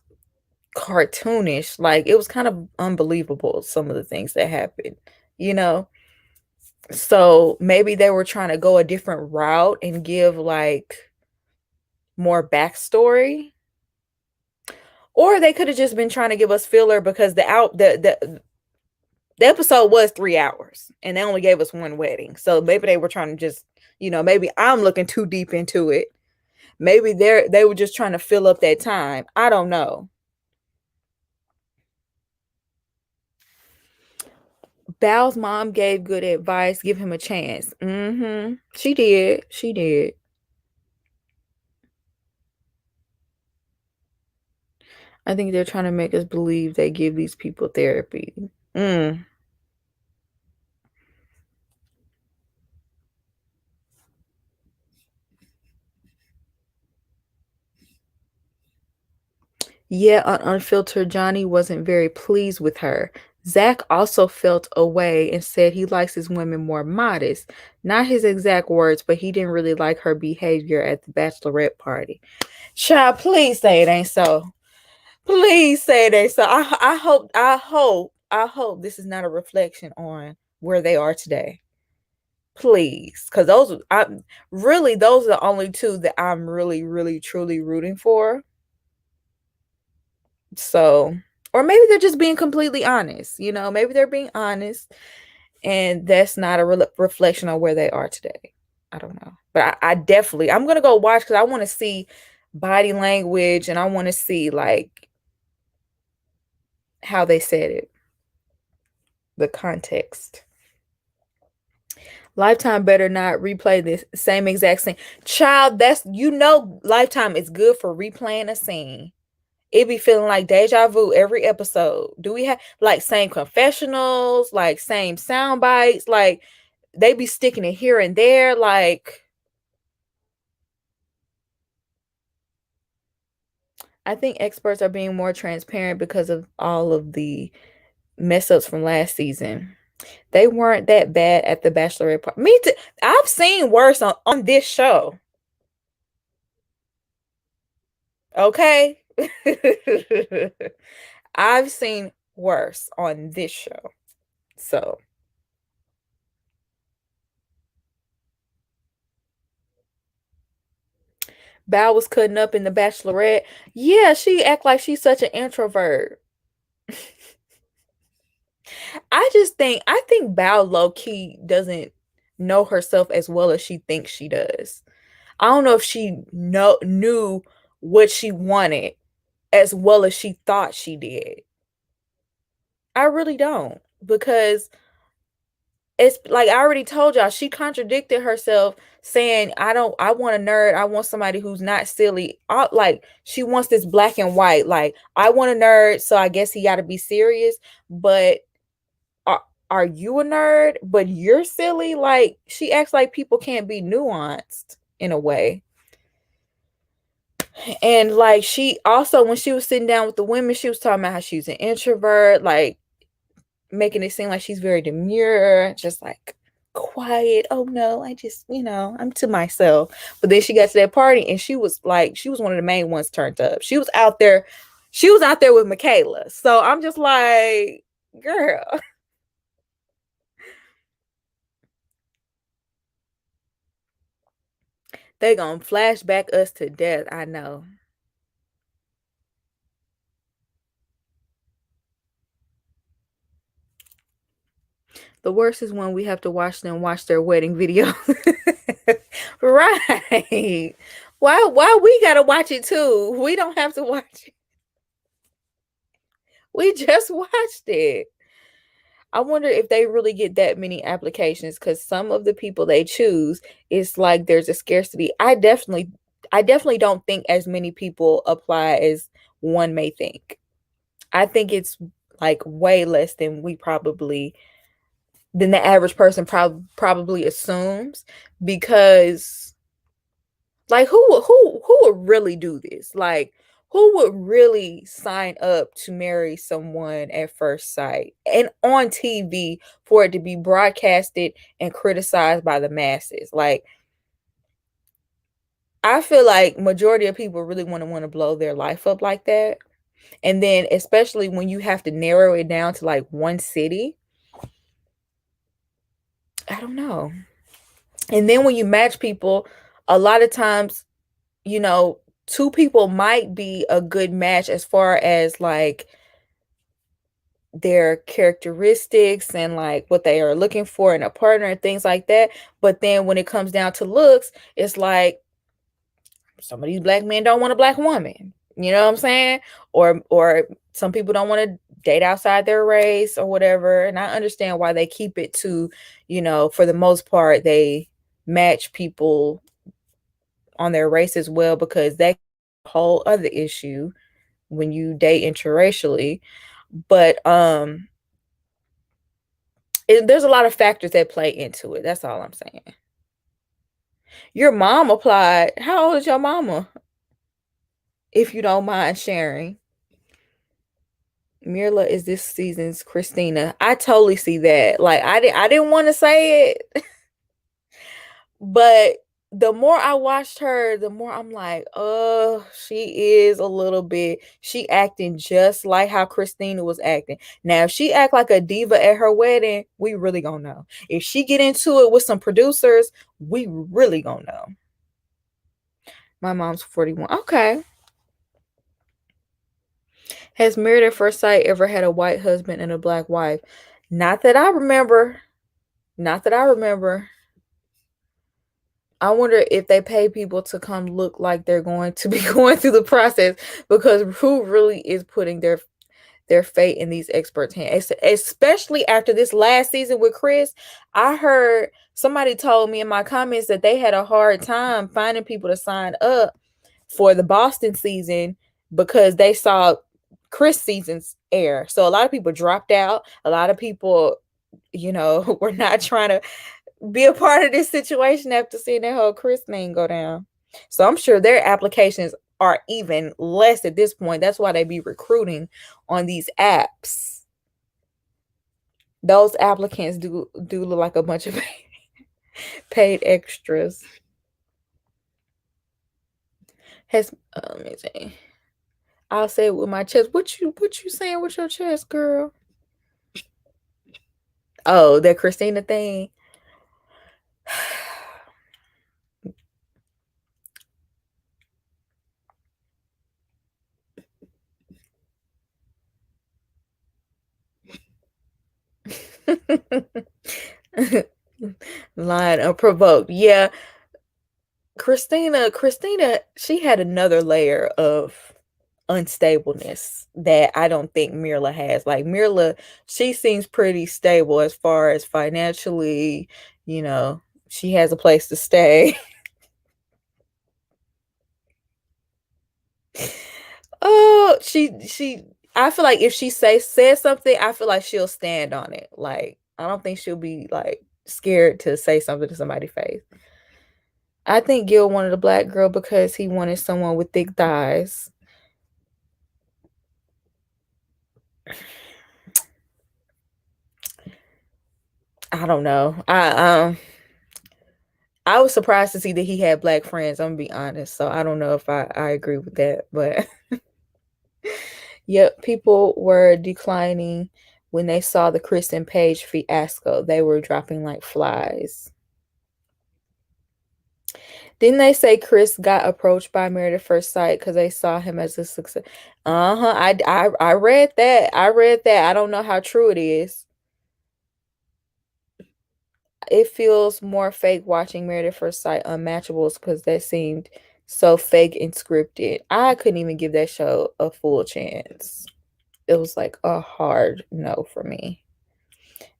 cartoonish. Like, it was kind of unbelievable, some of the things that happened, you know? So maybe they were trying to go a different route and give like more backstory. Or they could have just been trying to give us filler because the episode was 3 hours and they only gave us one wedding. So maybe they were trying to just, maybe I'm looking too deep into it. Maybe they were just trying to fill up that time. I don't know. Bao's mom gave good advice. Give him a chance. She did. She did. I think they're trying to make us believe they give these people therapy. Mm. Yeah, on Unfiltered, Johnny wasn't very pleased with her. Zach also felt away and said he likes his women more modest. Not his exact words, but he didn't really like her behavior at the bachelorette party. Child, please say it ain't so. Please say it ain't so. I hope this is not a reflection on where they are today. Please, because those are the only two that I'm really, really, truly rooting for. So, or maybe they're just being completely honest. Maybe they're being honest, and that's not a reflection on where they are today. I don't know, but I definitely I'm gonna go watch because I want to see body language and I want to see like how they said it, the context. Lifetime better not replay this same exact scene. Child, Lifetime is good for replaying a scene. It be feeling like deja vu every episode. Do we have like same confessionals, like same sound bites? Like they be sticking it here and there. Like I think experts are being more transparent because of all of the mess ups from last season. They weren't that bad at the Bachelorette party. Me too. I've seen worse on this show. Okay. I've seen worse on this show. So Bao was cutting up in The Bachelorette. Yeah, she act like she's such an introvert. I think Bao low key doesn't know herself as well as she thinks she does. I don't know if she knew what she wanted as well as she thought she did. I really don't, because it's like I already told y'all, she contradicted herself saying, I want a nerd, I want somebody who's not silly. Like she wants this black and white, like I want a nerd, so I guess he got to be serious, but are, are you a nerd but you're silly? Like she acts like people can't be nuanced in a way. And like she also, when she was sitting down with the women, she was talking about how she's an introvert, like making it seem like she's very demure, just like quiet. Oh no, I just, I'm to myself. But then she got to that party and she was like, she was one of the main ones turned up. She was out there with Michaela. So I'm just like, girl. They gonna flashback us to death. I know. The worst is when we have to watch them watch their wedding video. Right. Why we gotta watch it too? We don't have to watch it. We just watched it. I wonder if they really get that many applications, because some of the people they choose, it's like there's a scarcity. I definitely don't think as many people apply as one may think. I think it's like way less than the average person probably assumes, because like who would really do this? Like who would really sign up to marry someone at first sight and on TV for it to be broadcasted and criticized by the masses? Like I feel like majority of people really want to blow their life up like that. And then especially when you have to narrow it down to like one city, I don't know. And then when you match people, a lot of times, you know, two people might be a good match as far as like their characteristics and like what they are looking for in a partner and things like that. But then when it comes down to looks, it's like some of these black men don't want a black woman. You know what I'm saying? Or some people don't want to date outside their race or whatever. And I understand why they keep it to, for the most part, they match people on their race as well, because that whole other issue when you date interracially. But there's a lot of factors that play into it. That's all I'm saying. Your mom applied. How old is your mama? If you don't mind sharing. Mirla is this season's Christina. I totally see that. Like I didn't want to say it, but the more I watched her, the more I'm like, oh, she is a little bit. She acting just like how Christina was acting. Now, if she act like a diva at her wedding, we really gonna know. If she get into it with some producers, we really gonna know. My mom's 41. Okay. Has Married at First Sight ever had a white husband and a black wife? Not that I remember. Not that I remember. I wonder if they pay people to come look like they're going to be going through the process, because who really is putting their fate in these experts' hands? Especially after this last season with Chris, I heard somebody told me in my comments that they had a hard time finding people to sign up for the Boston season because they saw Chris seasons air. So a lot of people dropped out. A lot of people, were not trying to be a part of this situation after seeing that whole Chris thing go down. So I'm sure their applications are even less at this point. That's why they be recruiting on these apps. Those applicants do look like a bunch of paid extras. Let me see. I'll say it with my chest. What you saying with your chest, girl? Oh, that Christina thing. Line unprovoked. Yeah, Christina, she had another layer of unstableness that I don't think Mirla has. Like Mirla, she seems pretty stable as far as financially, you know, she has a place to stay. Oh, she I feel like if she says something, I feel like she'll stand on it. Like I don't think she'll be like scared to say something to somebody's face. I think Gil wanted a black girl because he wanted someone with thick thighs. I don't know. I was surprised to see that he had black friends. I'm gonna be honest. So I don't know if I agree with that, but yep, people were declining when they saw the Chris and Paige fiasco. They were dropping like flies. Didn't they say Chris got approached by Married at First Sight because they saw him as a success? Uh-huh. I read that. I read that. I don't know how true it is. It feels more fake watching Married at First Sight Unmatchables because that seemed so fake and scripted. I couldn't even give that show a full chance. It was like a hard no for me.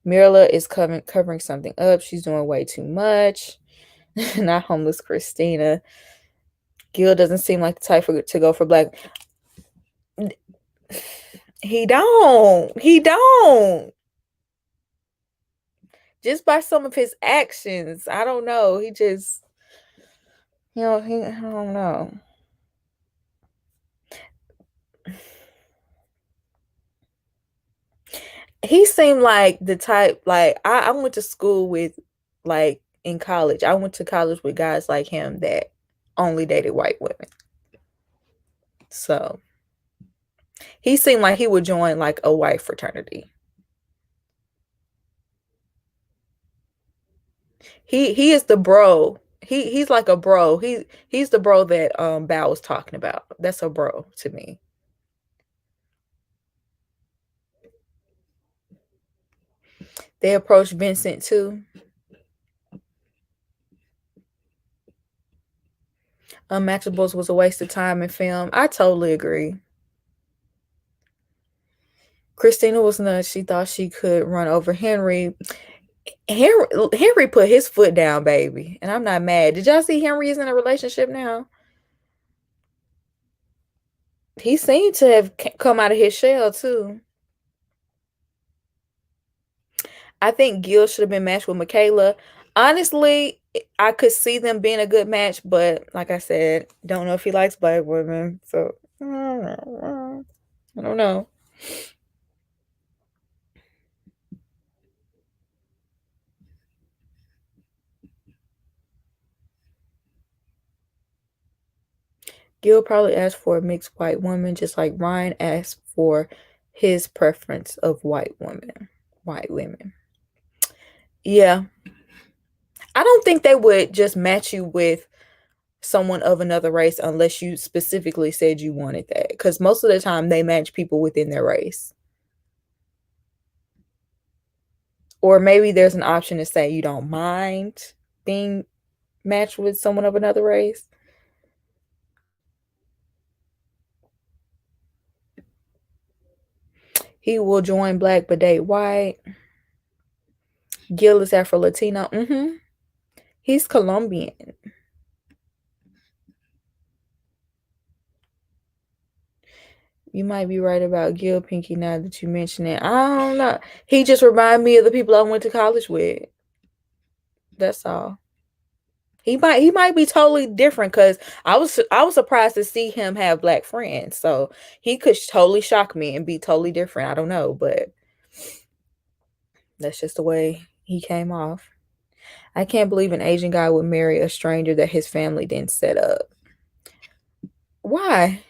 Mirla is covering something up. She's doing way too much. Not homeless Christina. Gil doesn't seem like the type to go for black. He don't. He don't. Just by some of his actions. I don't know. He just, I don't know. He seemed like the type, like, I went to school with, like, in college. I went to college with guys like him that only dated white women. So he seemed like he would join like a white fraternity. He is the bro. He's like a bro. He's the bro that Bao was talking about. That's a bro to me. They approached Vincent too. Unmatchables was a waste of time and film. I totally agree. Christina was nuts. She thought she could run over Henry. Henry put his foot down, baby, and I'm not mad. Did y'all see Henry is in a relationship now? He seemed to have come out of his shell too. I think Gil should have been matched with Michaela. Honestly, I could see them being a good match, but like I said, don't know if he likes black women, so I don't know. Gil probably asked for a mixed white woman, just like Ryan asked for his preference of white women. White women. Yeah. I don't think they would just match you with someone of another race unless you specifically said you wanted that. Because most of the time they match people within their race. Or maybe there's an option to say you don't mind being matched with someone of another race. He will join black but date white. Gil is Afro Latino. He's Colombian. You might be right about Gil, Pinky, now that you mention it. I don't know. He just reminded me of the people I went to college with. That's all. He might be totally different because I was surprised to see him have black friends. So he could totally shock me and be totally different. I don't know, but that's just the way he came off. I can't believe an Asian guy would marry a stranger that his family didn't set up. Why?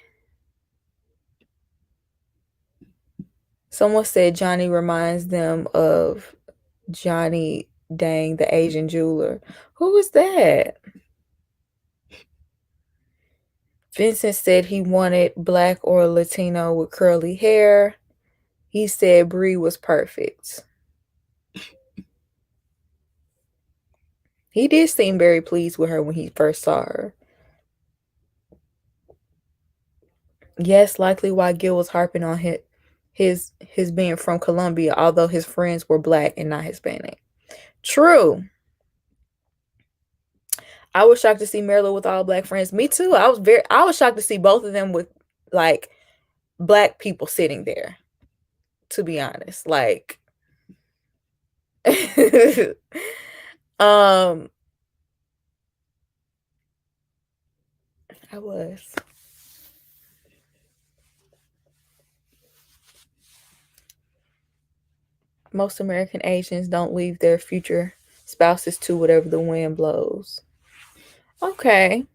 Someone said Johnny reminds them of Johnny Dang, the Asian jeweler. Who was that? Vincent said he wanted black or Latino with curly hair. He said Bree was perfect. He did seem very pleased with her when he first saw her. Yes, likely why Gil was harping on his being from Colombia, although his friends were black and not Hispanic. True. I was shocked to see Marilyn with all black friends. Me too. I was shocked to see both of them with like black people sitting there, to be honest. Like um I was. Most American Asians don't leave their future spouses to whatever the wind blows. Okay.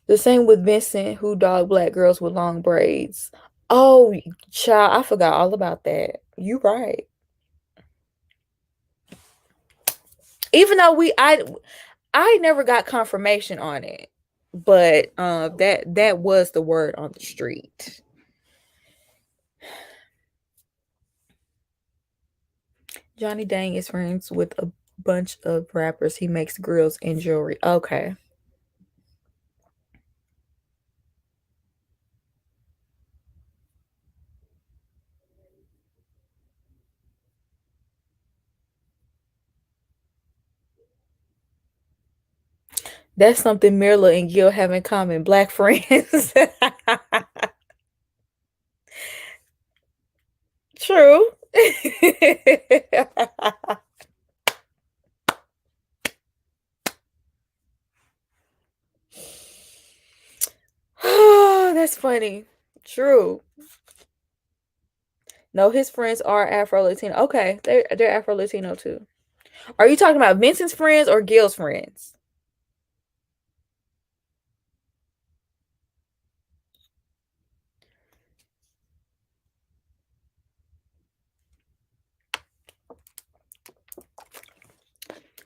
The same with Vincent, who dogged black girls with long braids. Oh, child, I forgot all about that. You right. Even though I never got confirmation on it, but that was the word on the street. Johnny Dang is friends with a bunch of rappers. He makes grills and jewelry. Okay. That's something Mirla and Gil have in common. Black friends. True. Oh, that's funny. True. No, his friends are Afro Latino. Okay, they're Afro Latino too. Are you talking about Vincent's friends or Gil's friends?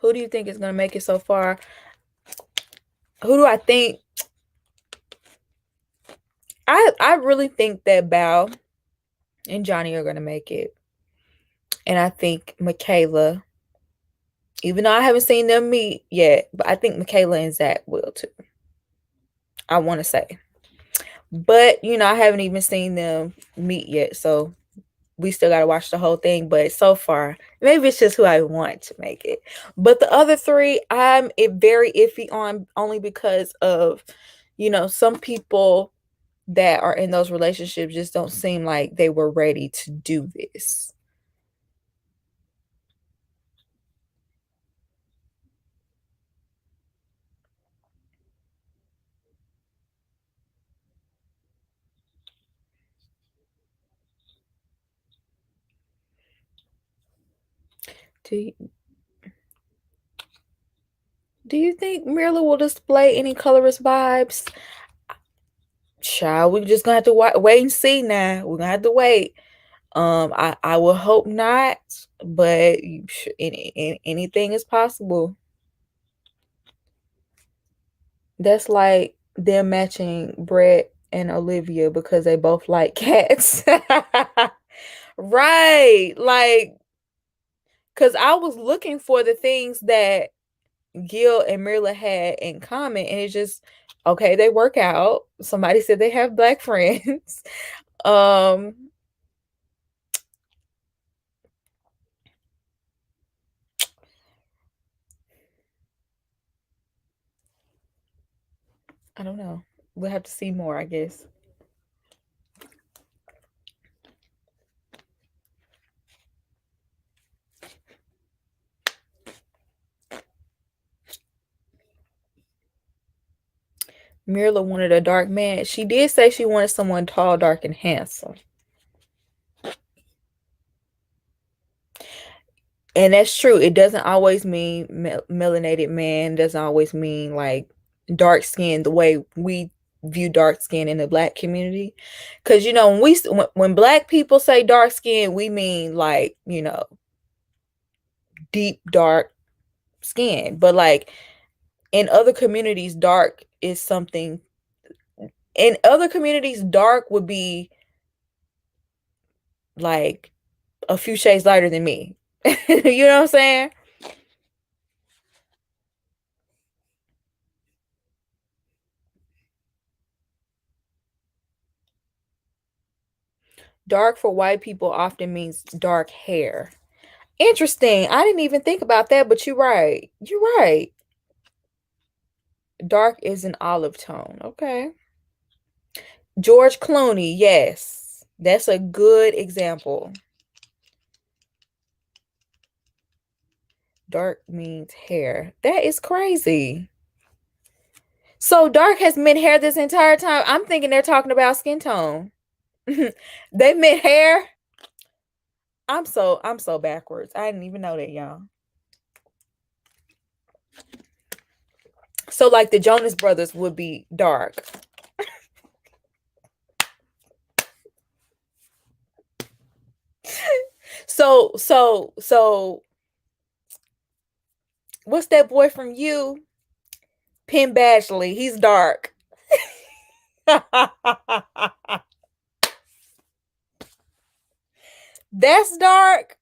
Who do you think is gonna make it so far? Who do I think? I really think that Bao and Johnny are gonna make it, and I think Michaela, even though I haven't seen them meet yet, but I think Michaela and Zach will too. I want to say, but I haven't even seen them meet yet, so we still got to watch the whole thing. But so far, maybe it's just who I want to make it. But the other three, I'm very iffy on, only because of, some people that are in those relationships just don't seem like they were ready to do this. Do you, do you think Mirla will display any colorist vibes? Child, we just gonna have to wait and see now. We're gonna have to wait. I will hope not, but anything is possible. That's like them matching Brett and Olivia because they both like cats. Right. Like, because I was looking for the things that Gil and Mirla had in common, and it's just, okay, they work out. Somebody said they have black friends. um I don't know. We'll have to see more, I guess. Mirla wanted a dark man. She did say she wanted someone tall, dark, and handsome. And that's true. It doesn't always mean melanated man. Doesn't always mean like dark skin the way we view dark skin in the black community. Because you know, when black people say dark skin, we mean like, you know, deep dark skin. But like in other communities, dark is something. In other communities, dark would be like a few shades lighter than me. You know what I'm saying? Dark for white people often means dark hair. Interesting. I didn't even think about that, but you're right. You're right. Dark is an olive tone. Okay. George Clooney, yes. That's a good example. Dark means hair. That is crazy. So dark has meant hair this entire time. I'm thinking they're talking about skin tone. They meant hair. I'm so backwards. I didn't even know that, y'all. So like the Jonas Brothers would be dark. So what's that boy from You? Penn Badgley. He's dark. That's dark.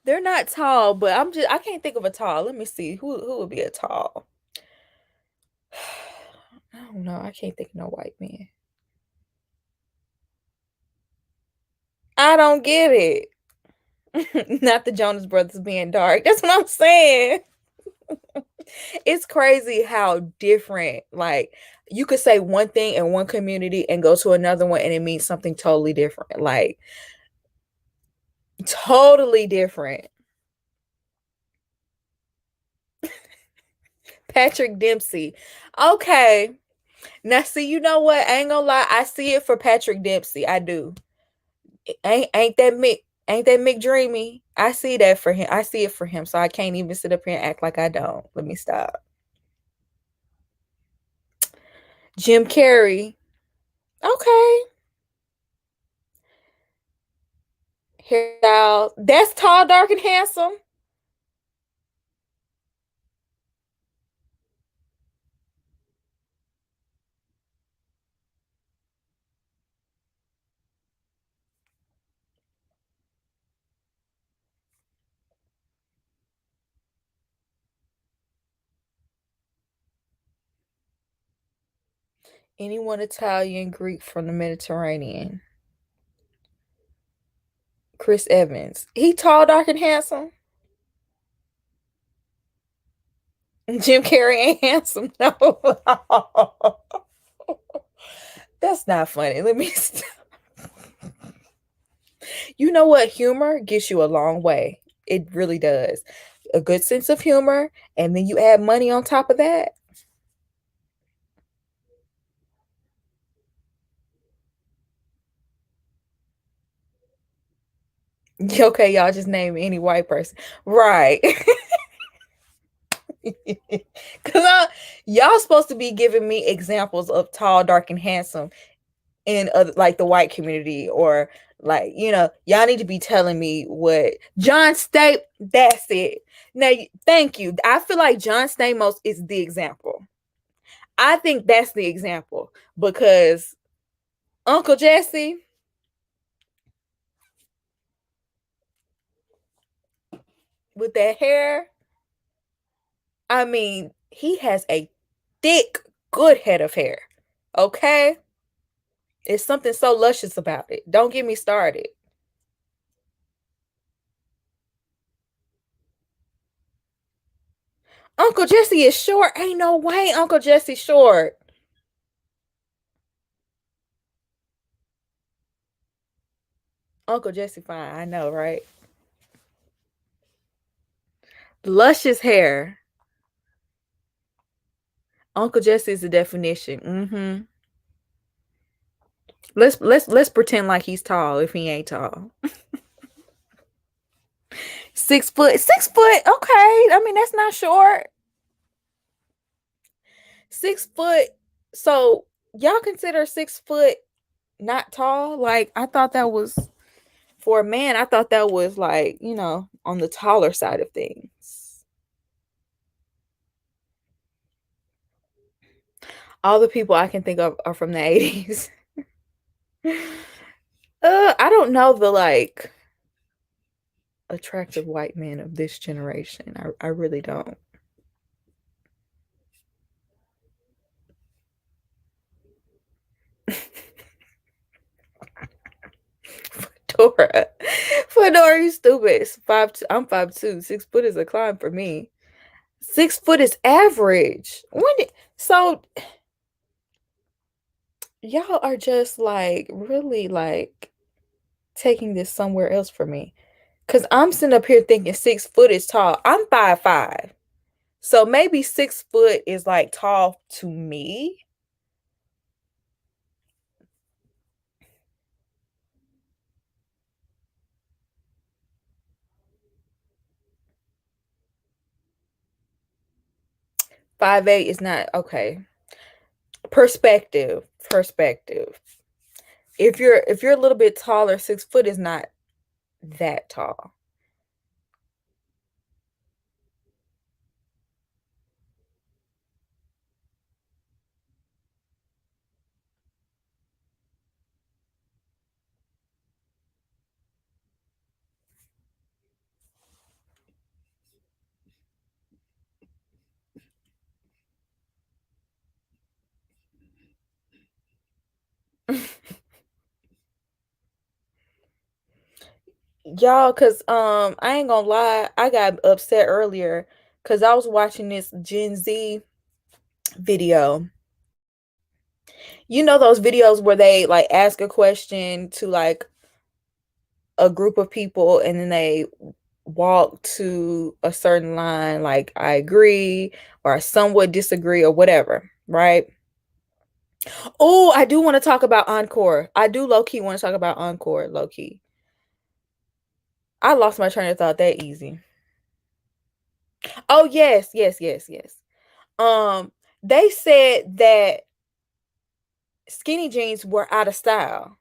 They're not tall, but I can't think of a tall. Let me see. Who would be a tall? I don't know. I can't think of no white man. I don't get it. Not the Jonas Brothers being dark. That's what I'm saying. It's crazy how different, like, you could say one thing in one community and go to another one and it means something totally different. Like, totally different. Patrick Dempsey. Okay. Now, see, you know what? I ain't gonna lie. I see it for Patrick Dempsey. I do. Ain't that Mick Dreamy? I see that for him. I see it for him. So I can't even sit up here and act like I don't. Let me stop. Jim Carrey. Okay. Hairstyle. That's tall, dark, and handsome. Anyone Italian, Greek from the Mediterranean. Chris Evans. He tall, dark, and handsome. Jim Carrey ain't handsome. No. That's not funny. Let me stop. You know what? Humor gets you a long way. It really does. A good sense of humor, and then you add money on top of that. Okay, y'all just name any white person. Right. Because y'all supposed to be giving me examples of tall, dark, and handsome in other, like the white community, or like, you know, y'all need to be telling me what John State. That's it. Now, thank you. I feel like John Stamos is the example. I think that's the example because Uncle Jesse with that hair, I mean, he has a thick, good head of hair. Okay? It's something so luscious about it. Don't get me started. Uncle Jesse is short. Ain't no way Uncle Jesse's short. Uncle Jesse fine. I know, right? Luscious hair. Uncle Jesse is the definition. Mm-hmm. Let's pretend like he's tall if he ain't tall. 6 foot. 6 foot. Okay. I mean, that's not short. 6 foot. So y'all consider 6 foot not tall? Like, I thought that was for a man, I thought that was like, on the taller side of things. All the people I can think of are from the 80s. I don't know the like attractive white men of this generation. I really don't. Fedora. Fedora, you stupid. I'm 5'2". 6 foot is a climb for me. 6 foot is average. So y'all are just like really like taking this somewhere else for me. Cause I'm sitting up here thinking 6 foot is tall. I'm 5'5". So maybe 6 foot is like tall to me. 5'8" is not okay. Perspective. If you're a little bit taller, 6 foot is not that tall. Y'all, cause I ain't gonna lie, I got upset earlier because I was watching this Gen Z video. You know those videos where they like ask a question to like a group of people and then they walk to a certain line, like I agree or I somewhat disagree or whatever, right? Oh, I do want to talk about Encore. I do low key want to talk about Encore, low key. I lost my train of thought that easy. Oh, yes. They said that skinny jeans were out of style.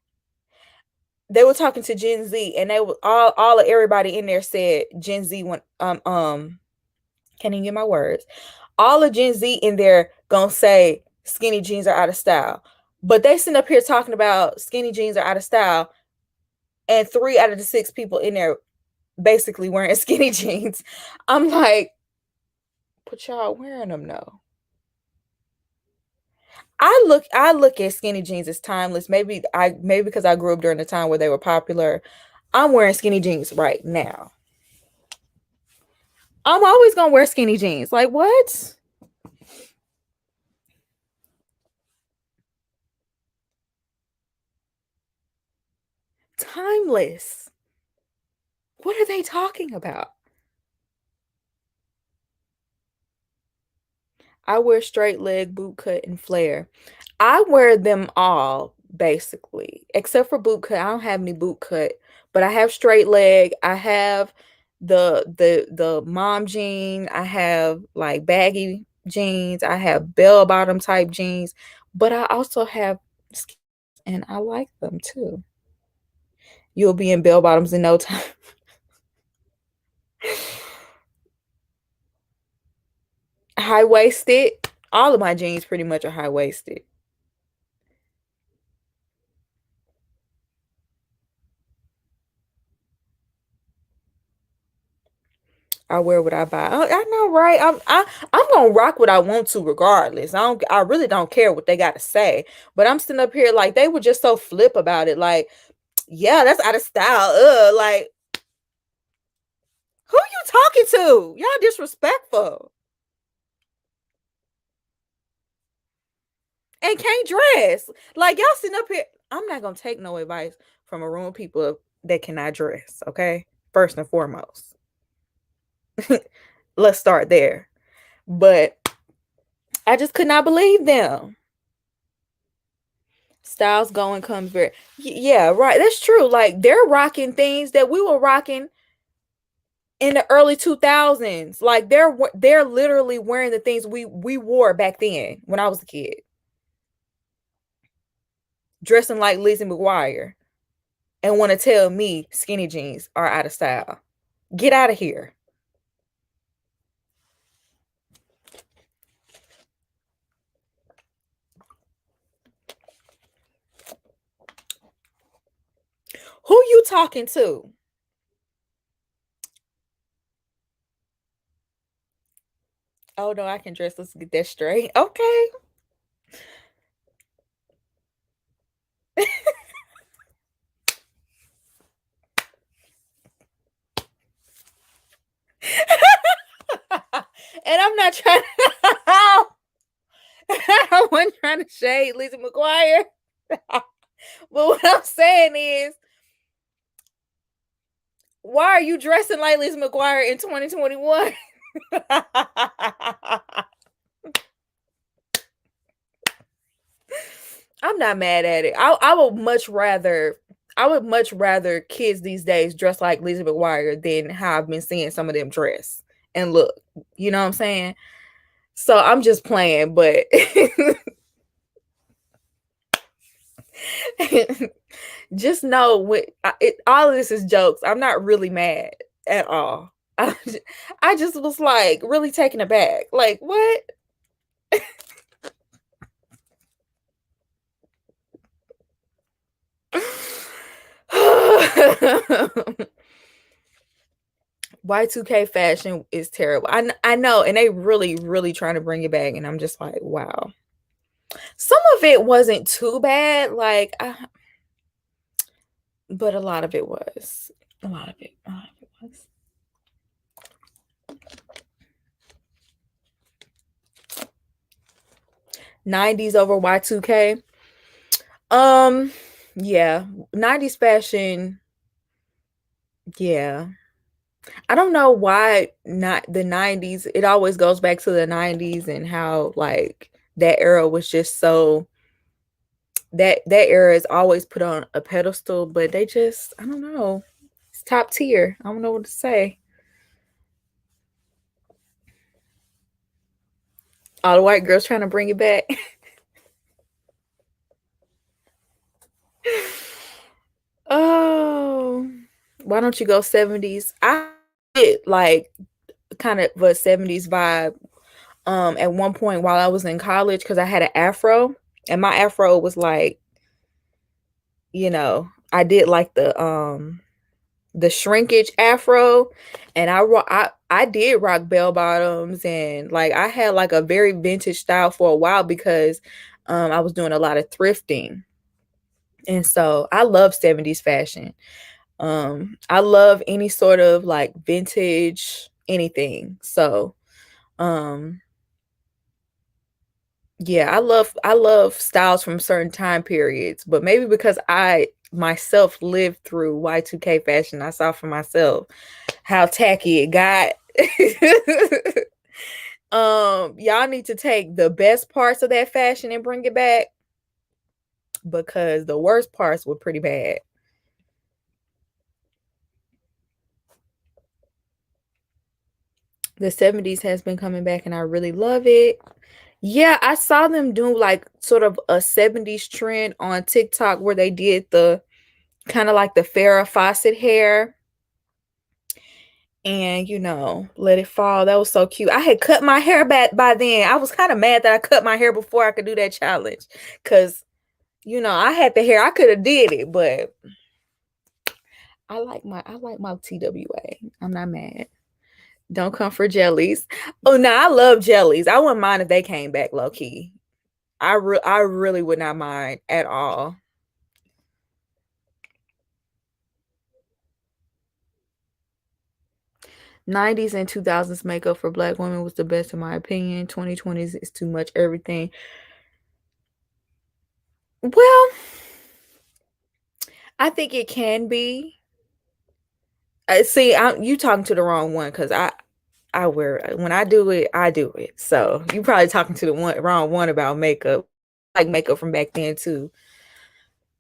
They were talking to Gen Z, and they were all of everybody in there said Gen Z went can't even get my words. All of Gen Z in there gonna say skinny jeans are out of style, but they sitting up here talking about skinny jeans are out of style, and 3 out of the 6 people in there basically wearing skinny jeans. I'm like, but y'all wearing them though. I look at skinny jeans as timeless. Maybe because I grew up during the time where they were popular. I'm wearing skinny jeans right now. I'm always gonna wear skinny jeans. Like what? Timeless. What are they talking about? I wear straight leg, boot cut, and flare. I wear them all basically, except for boot cut. I don't have any boot cut, but I have straight leg. I have the mom jean. I have like baggy jeans. I have bell bottom type jeans, but I also have skins, and I like them too. You'll be in bell bottoms in no time. High waisted. All of my jeans pretty much are high waisted. I wear what I buy. I know, right? I'm gonna rock what I want to, regardless. I really don't care what they got to say. But I'm sitting up here like they were just so flip about it. Like, yeah, that's out of style. Like, who you talking to? Y'all disrespectful and can't dress. Like y'all sitting up here. I'm not gonna take no advice from a room of people that cannot dress. Okay, first and foremost, let's start there. But I just could not believe them. Styles going comes very yeah, right. That's true. Like they're rocking things that we were rocking in the early 2000s. Like they're literally wearing the things we wore back then when I was a kid. Dressing like Lizzie McGuire and want to tell me skinny jeans are out of style. Get out of here. Who you talking to? Oh no, I can dress. Let's get that straight. Okay. And I'm not trying to I wasn't trying to shade Lizzie McGuire. But what I'm saying is, why are you dressing like Lizzie McGuire in 2021? I'm not mad at it. I would much rather kids these days dress like Lizzie McGuire than how I've been seeing some of them dress and look. You know what I'm saying? So I'm just playing, but just know all of this is jokes. I'm not really mad at all. I just was like really taken aback. Like, what? Y2K fashion is terrible. I know, and they really trying to bring it back, and I'm just like, wow. Some of it wasn't too bad, like, but a lot of it was. A lot of it was. '90s over Y2K. Yeah, '90s fashion. Yeah, I don't know why not the '90s. It always goes back to the '90s and how like that era was just so that era is always put on a pedestal, but they just I don't know. It's top tier. I don't know what to say. All the white girls trying to bring it back. Oh, why don't you go '70s? I did like kind of a '70s vibe at one point while I was in college because I had an afro and my afro was like, I did like the shrinkage afro and I did rock bell bottoms and like I had like a very vintage style for a while because I was doing a lot of thrifting. And so I love '70s fashion. I love any sort of like vintage anything. So um yeah, I love styles from certain time periods, but maybe because I myself lived through Y2K fashion, I saw for myself how tacky it got. Y'all need to take the best parts of that fashion and bring it back because the worst parts were pretty bad. The '70s has been coming back and I really love it. Yeah, I saw them do like sort of a '70s trend on TikTok where they did the kind of like the Farrah Fawcett hair and let it fall. That was so cute. I had cut my hair back by then. I was kind of mad that I cut my hair before I could do that challenge because I had the hair. I could have did it, but I like my TWA. I'm not mad. Don't come for jellies. Oh no, I love jellies. I wouldn't mind if they came back low key. I really would not mind at all. '90s and 2000s makeup for Black women was the best in my opinion. 2020s is too much everything. Well, I think it can be. See, you talking to the wrong one because I wear it. When I do it, I do it. So you probably talking to the wrong one about makeup. Like makeup from back then too.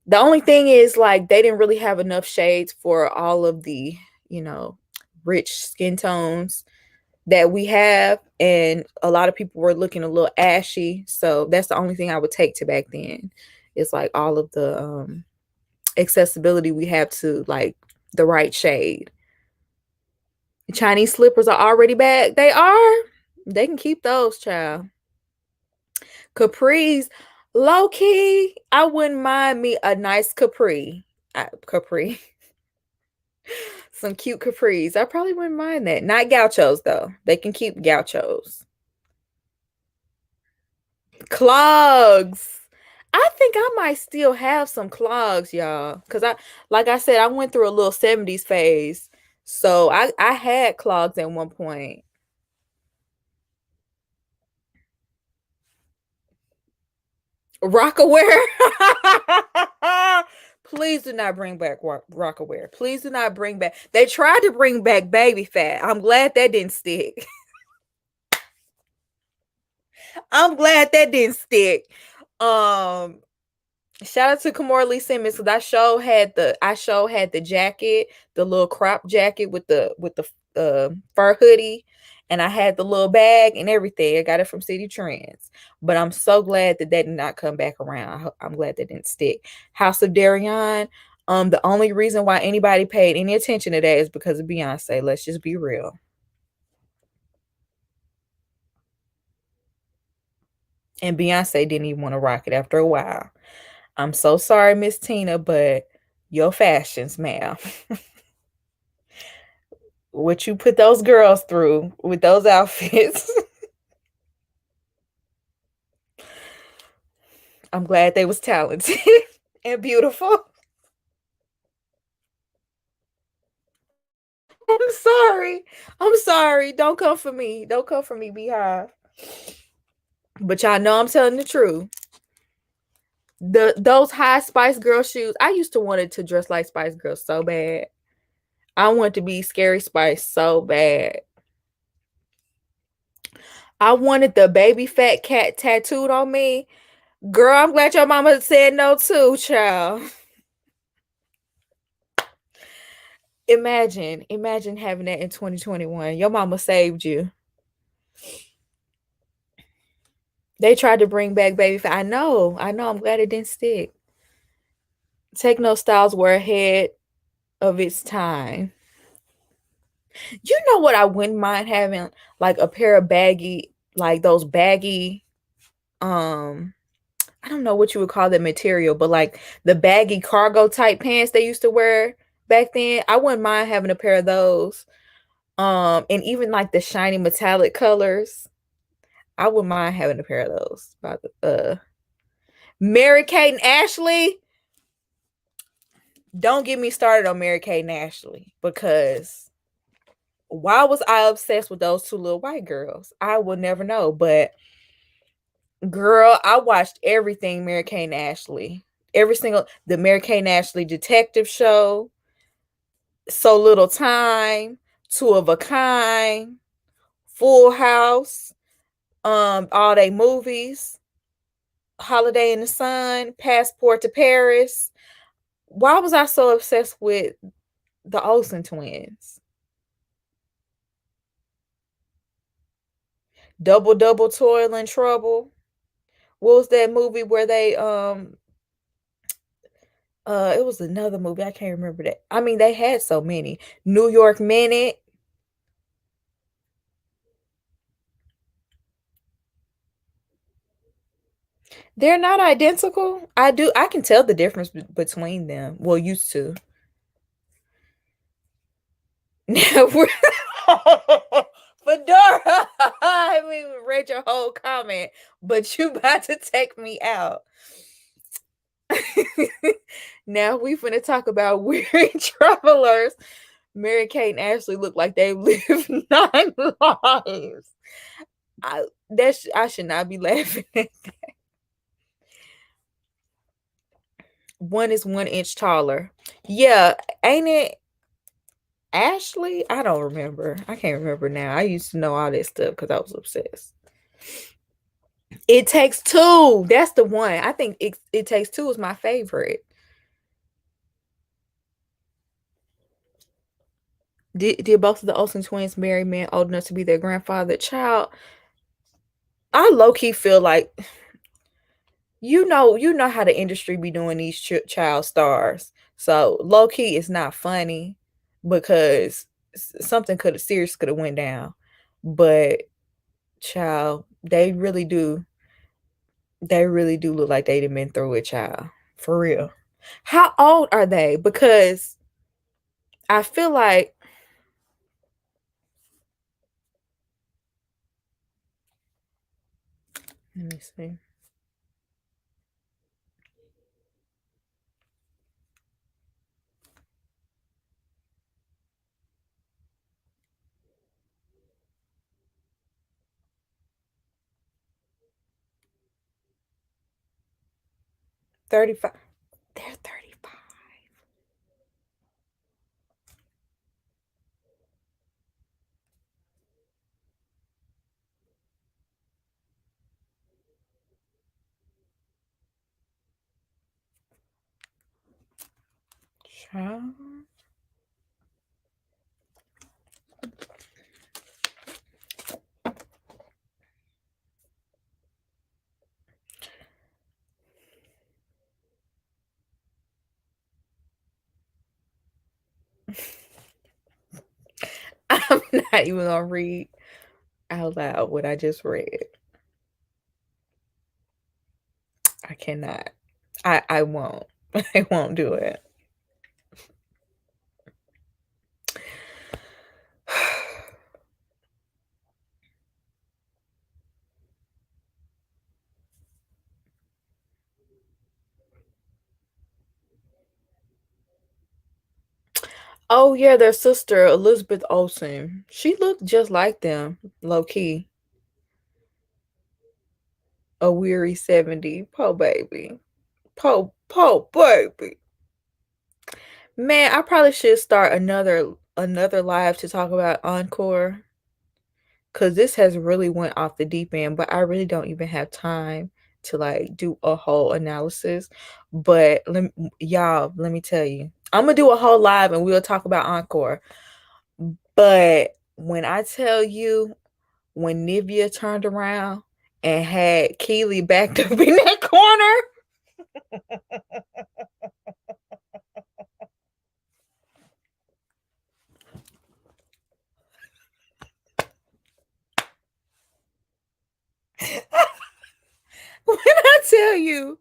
The only thing is like they didn't really have enough shades for all of the, rich skin tones that we have, and a lot of people were looking a little ashy. So that's the only thing I would take to back then. It's like all of the accessibility we have to like the right shade. Chinese slippers are already back. They are. They can keep those, child. Capris, low key, I wouldn't mind me a nice capri. Capri. Some cute capris. I probably wouldn't mind that. Not gauchos though. They can keep gauchos. Clogs. I think I might still have some clogs, y'all. Cause like I said, I went through a little 70s phase. So I had clogs at one point. Rockaware. Please do not bring back Rockaware. Please do not bring back. They tried to bring back baby fat. I'm glad that didn't stick. I'm glad that didn't stick. Um, Shout out to Kamora Lee Simmons because I show had the jacket, the little crop jacket with the fur hoodie, and I had the little bag and everything. I got it from City Trends, but I'm so glad that did not come back around. I'm glad that didn't stick. House of Darion. The only reason why anybody paid any attention to that is because of Beyonce. Let's just be real. And Beyonce didn't even want to rock it after a while. I'm so sorry, Miss Tina, but your fashions, ma'am. What you put those girls through with those outfits. I'm glad they was talented and beautiful. I'm sorry. I'm sorry. Don't come for me. Don't come for me, Beehive. But y'all know I'm telling the truth. Those high Spice Girl shoes. I used to wanted to dress like Spice Girl so bad. I wanted to be Scary Spice so bad. I wanted the baby fat cat tattooed on me. Girl, I'm glad your mama said no too, child. Imagine having that in 2021. Your mama saved you. They tried to bring back baby fat. I know. I'm glad it didn't stick. Techno styles were ahead of its time. You know what I wouldn't mind having? Like a pair of baggy, like those baggy, I don't know what you would call that material, but like the baggy cargo type pants they used to wear back then. I wouldn't mind having a pair of those. And even like the shiny metallic colors. I wouldn't mind having a pair of those. Mary Kate and Ashley. Don't get me started on Mary Kate and Ashley because why was I obsessed with those two little white girls? I will never know. But girl, I watched everything Mary Kate and Ashley. The Mary Kate and Ashley detective show, So Little Time, Two of a Kind, Full House, all they movies, Holiday in the Sun, Passport to Paris. Why was I so obsessed with the Olsen twins? Double Double Toil and Trouble. What was that movie where they it was another movie. I can't remember that. I mean, they had so many. New York Minute. They're not identical. I can tell the difference between them. Well, used to. Now we're Fedora. I haven't even read your whole comment, but you about to take me out. Now we finna talk about weary travelers. Mary Kate and Ashley look like they lived 9 lives. I should not be laughing at that. One is 1 inch taller. Yeah, ain't it Ashley? I don't remember. I can't remember now. I used to know all that stuff because I was obsessed. It Takes Two. That's the one. I think It Takes Two is my favorite. Did both of the Olsen twins marry men old enough to be their grandfather? Child, I low key feel like you know how the industry be doing these child stars. So low key it's not funny because something could have went down. But child, they really do look like they'd have been through it, child. For real. How old are they? Because I feel like let me see. $35. They're 35. Child. I'm not even gonna read out loud what I just read. I cannot. I won't. I won't do it. Oh yeah, their sister Elizabeth Olsen. She looked just like them, low key. A weary 70. Po baby. Po baby. Man, I probably should start another live to talk about Encore. Cause this has really went off the deep end, but I really don't even have time to like do a whole analysis. But y'all, let me tell you, I'm gonna do a whole live and we'll talk about Encore. But when I tell you, when Nivea turned around and had Keely backed up in that corner, when I tell you,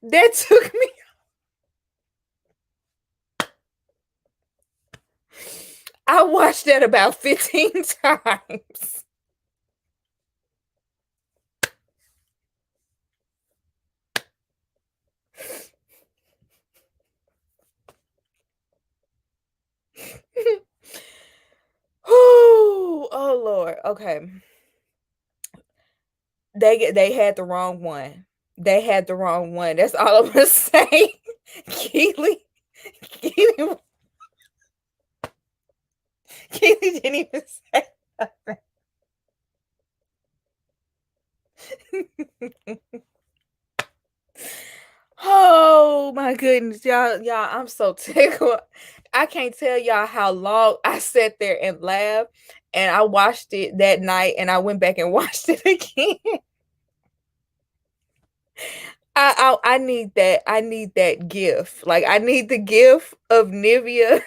that took me. I watched that about 15 times. Oh Lord. Okay. They had the wrong one. They had the wrong one. That's all I'm gonna say. Keely, Keely, Keely didn't even say nothing. Oh my goodness, y'all, I'm so tickled. I can't tell y'all how long I sat there and laughed, and I watched it that night, and I went back and watched it again. I need that. I need that gif. Like I need the gif of Nivea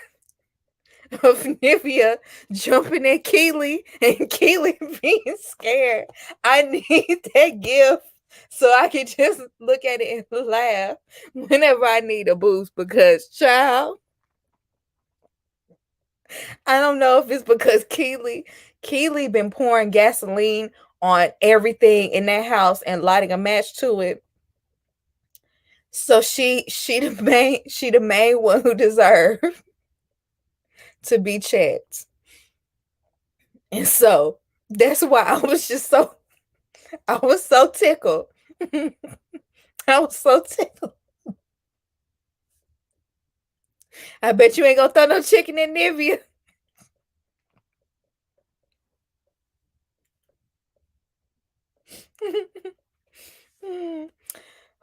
jumping at Keely and Keely being scared. I need that gif so I can just look at it and laugh whenever I need a boost because child, I don't know if it's because Keely been pouring gasoline on everything in that house and lighting a match to it. So she the main one who deserved to be checked. And so that's why I was so tickled. I was so tickled. I bet you ain't gonna throw no chicken in Nivea.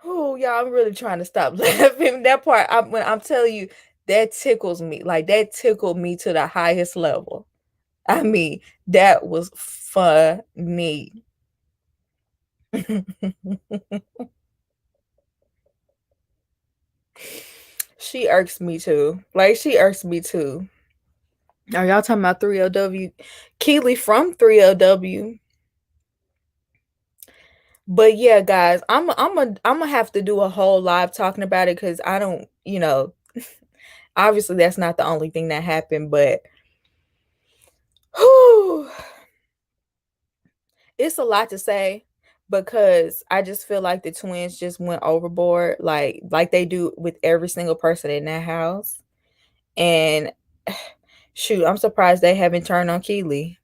Oh, y'all, I'm really trying to stop laughing. That part, when I'm telling you, that tickles me. Like that tickled me to the highest level. I mean, that was funny. She irks me too. Like she irks me too. Are y'all talking about 3LW? Keely from 3LW. But yeah, guys, I'm gonna have to do a whole live talking about it because I don't, obviously that's not the only thing that happened, but whew, it's a lot to say because I just feel like the twins just went overboard, like they do with every single person in that house. And shoot, I'm surprised they haven't turned on Keely.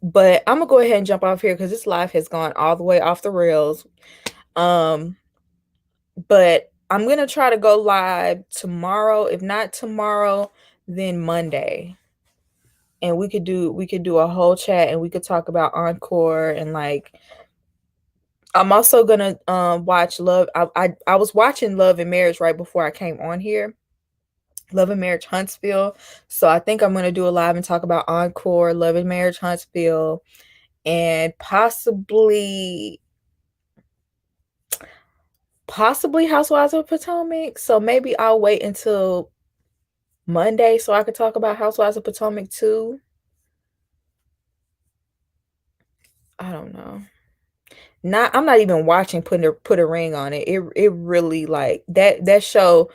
But I'm gonna go ahead and jump off here because this live has gone all the way off the rails. Um, but I'm gonna try to go live tomorrow. If not tomorrow, then Monday. And we could do a whole chat and we could talk about Encore and like I'm also gonna watch Love. I was watching Love and Marriage right before I came on here. Love and Marriage Huntsville. So I think I'm gonna do a live and talk about Encore, Love and Marriage Huntsville, and possibly Housewives of Potomac. So maybe I'll wait until Monday so I could talk about Housewives of Potomac too. I don't know. I'm not even watching Put a Ring on it. It really like that show.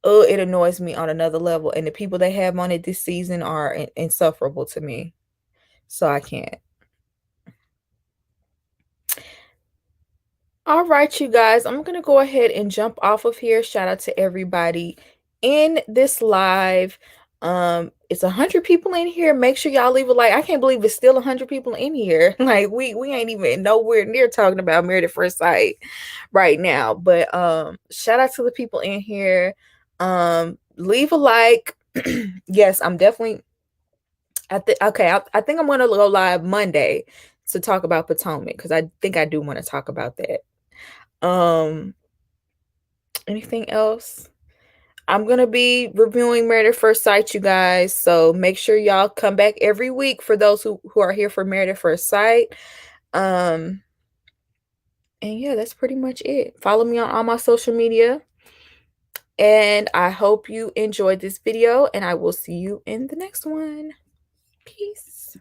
Oh, it annoys me on another level, and the people they have on it this season are insufferable to me. So I can't. All right, you guys, I'm gonna go ahead and jump off of here. Shout out to everybody in this live. It's 100 people in here. Make sure y'all leave a like. I can't believe it's still 100 people in here. Like we ain't even nowhere near talking about Married at First Sight right now. But shout out to the people in here. Leave a like. Yes, I'm definitely. I think I'm gonna go live Monday to talk about Potomac because I think I do want to talk about that. Um, anything else? I'm gonna be reviewing Married at First Sight, you guys. So make sure y'all come back every week for those who are here for Married at First Sight. Um, and yeah, that's pretty much it. Follow me on all my social media. And I hope you enjoyed this video, and I will see you in the next one. Peace.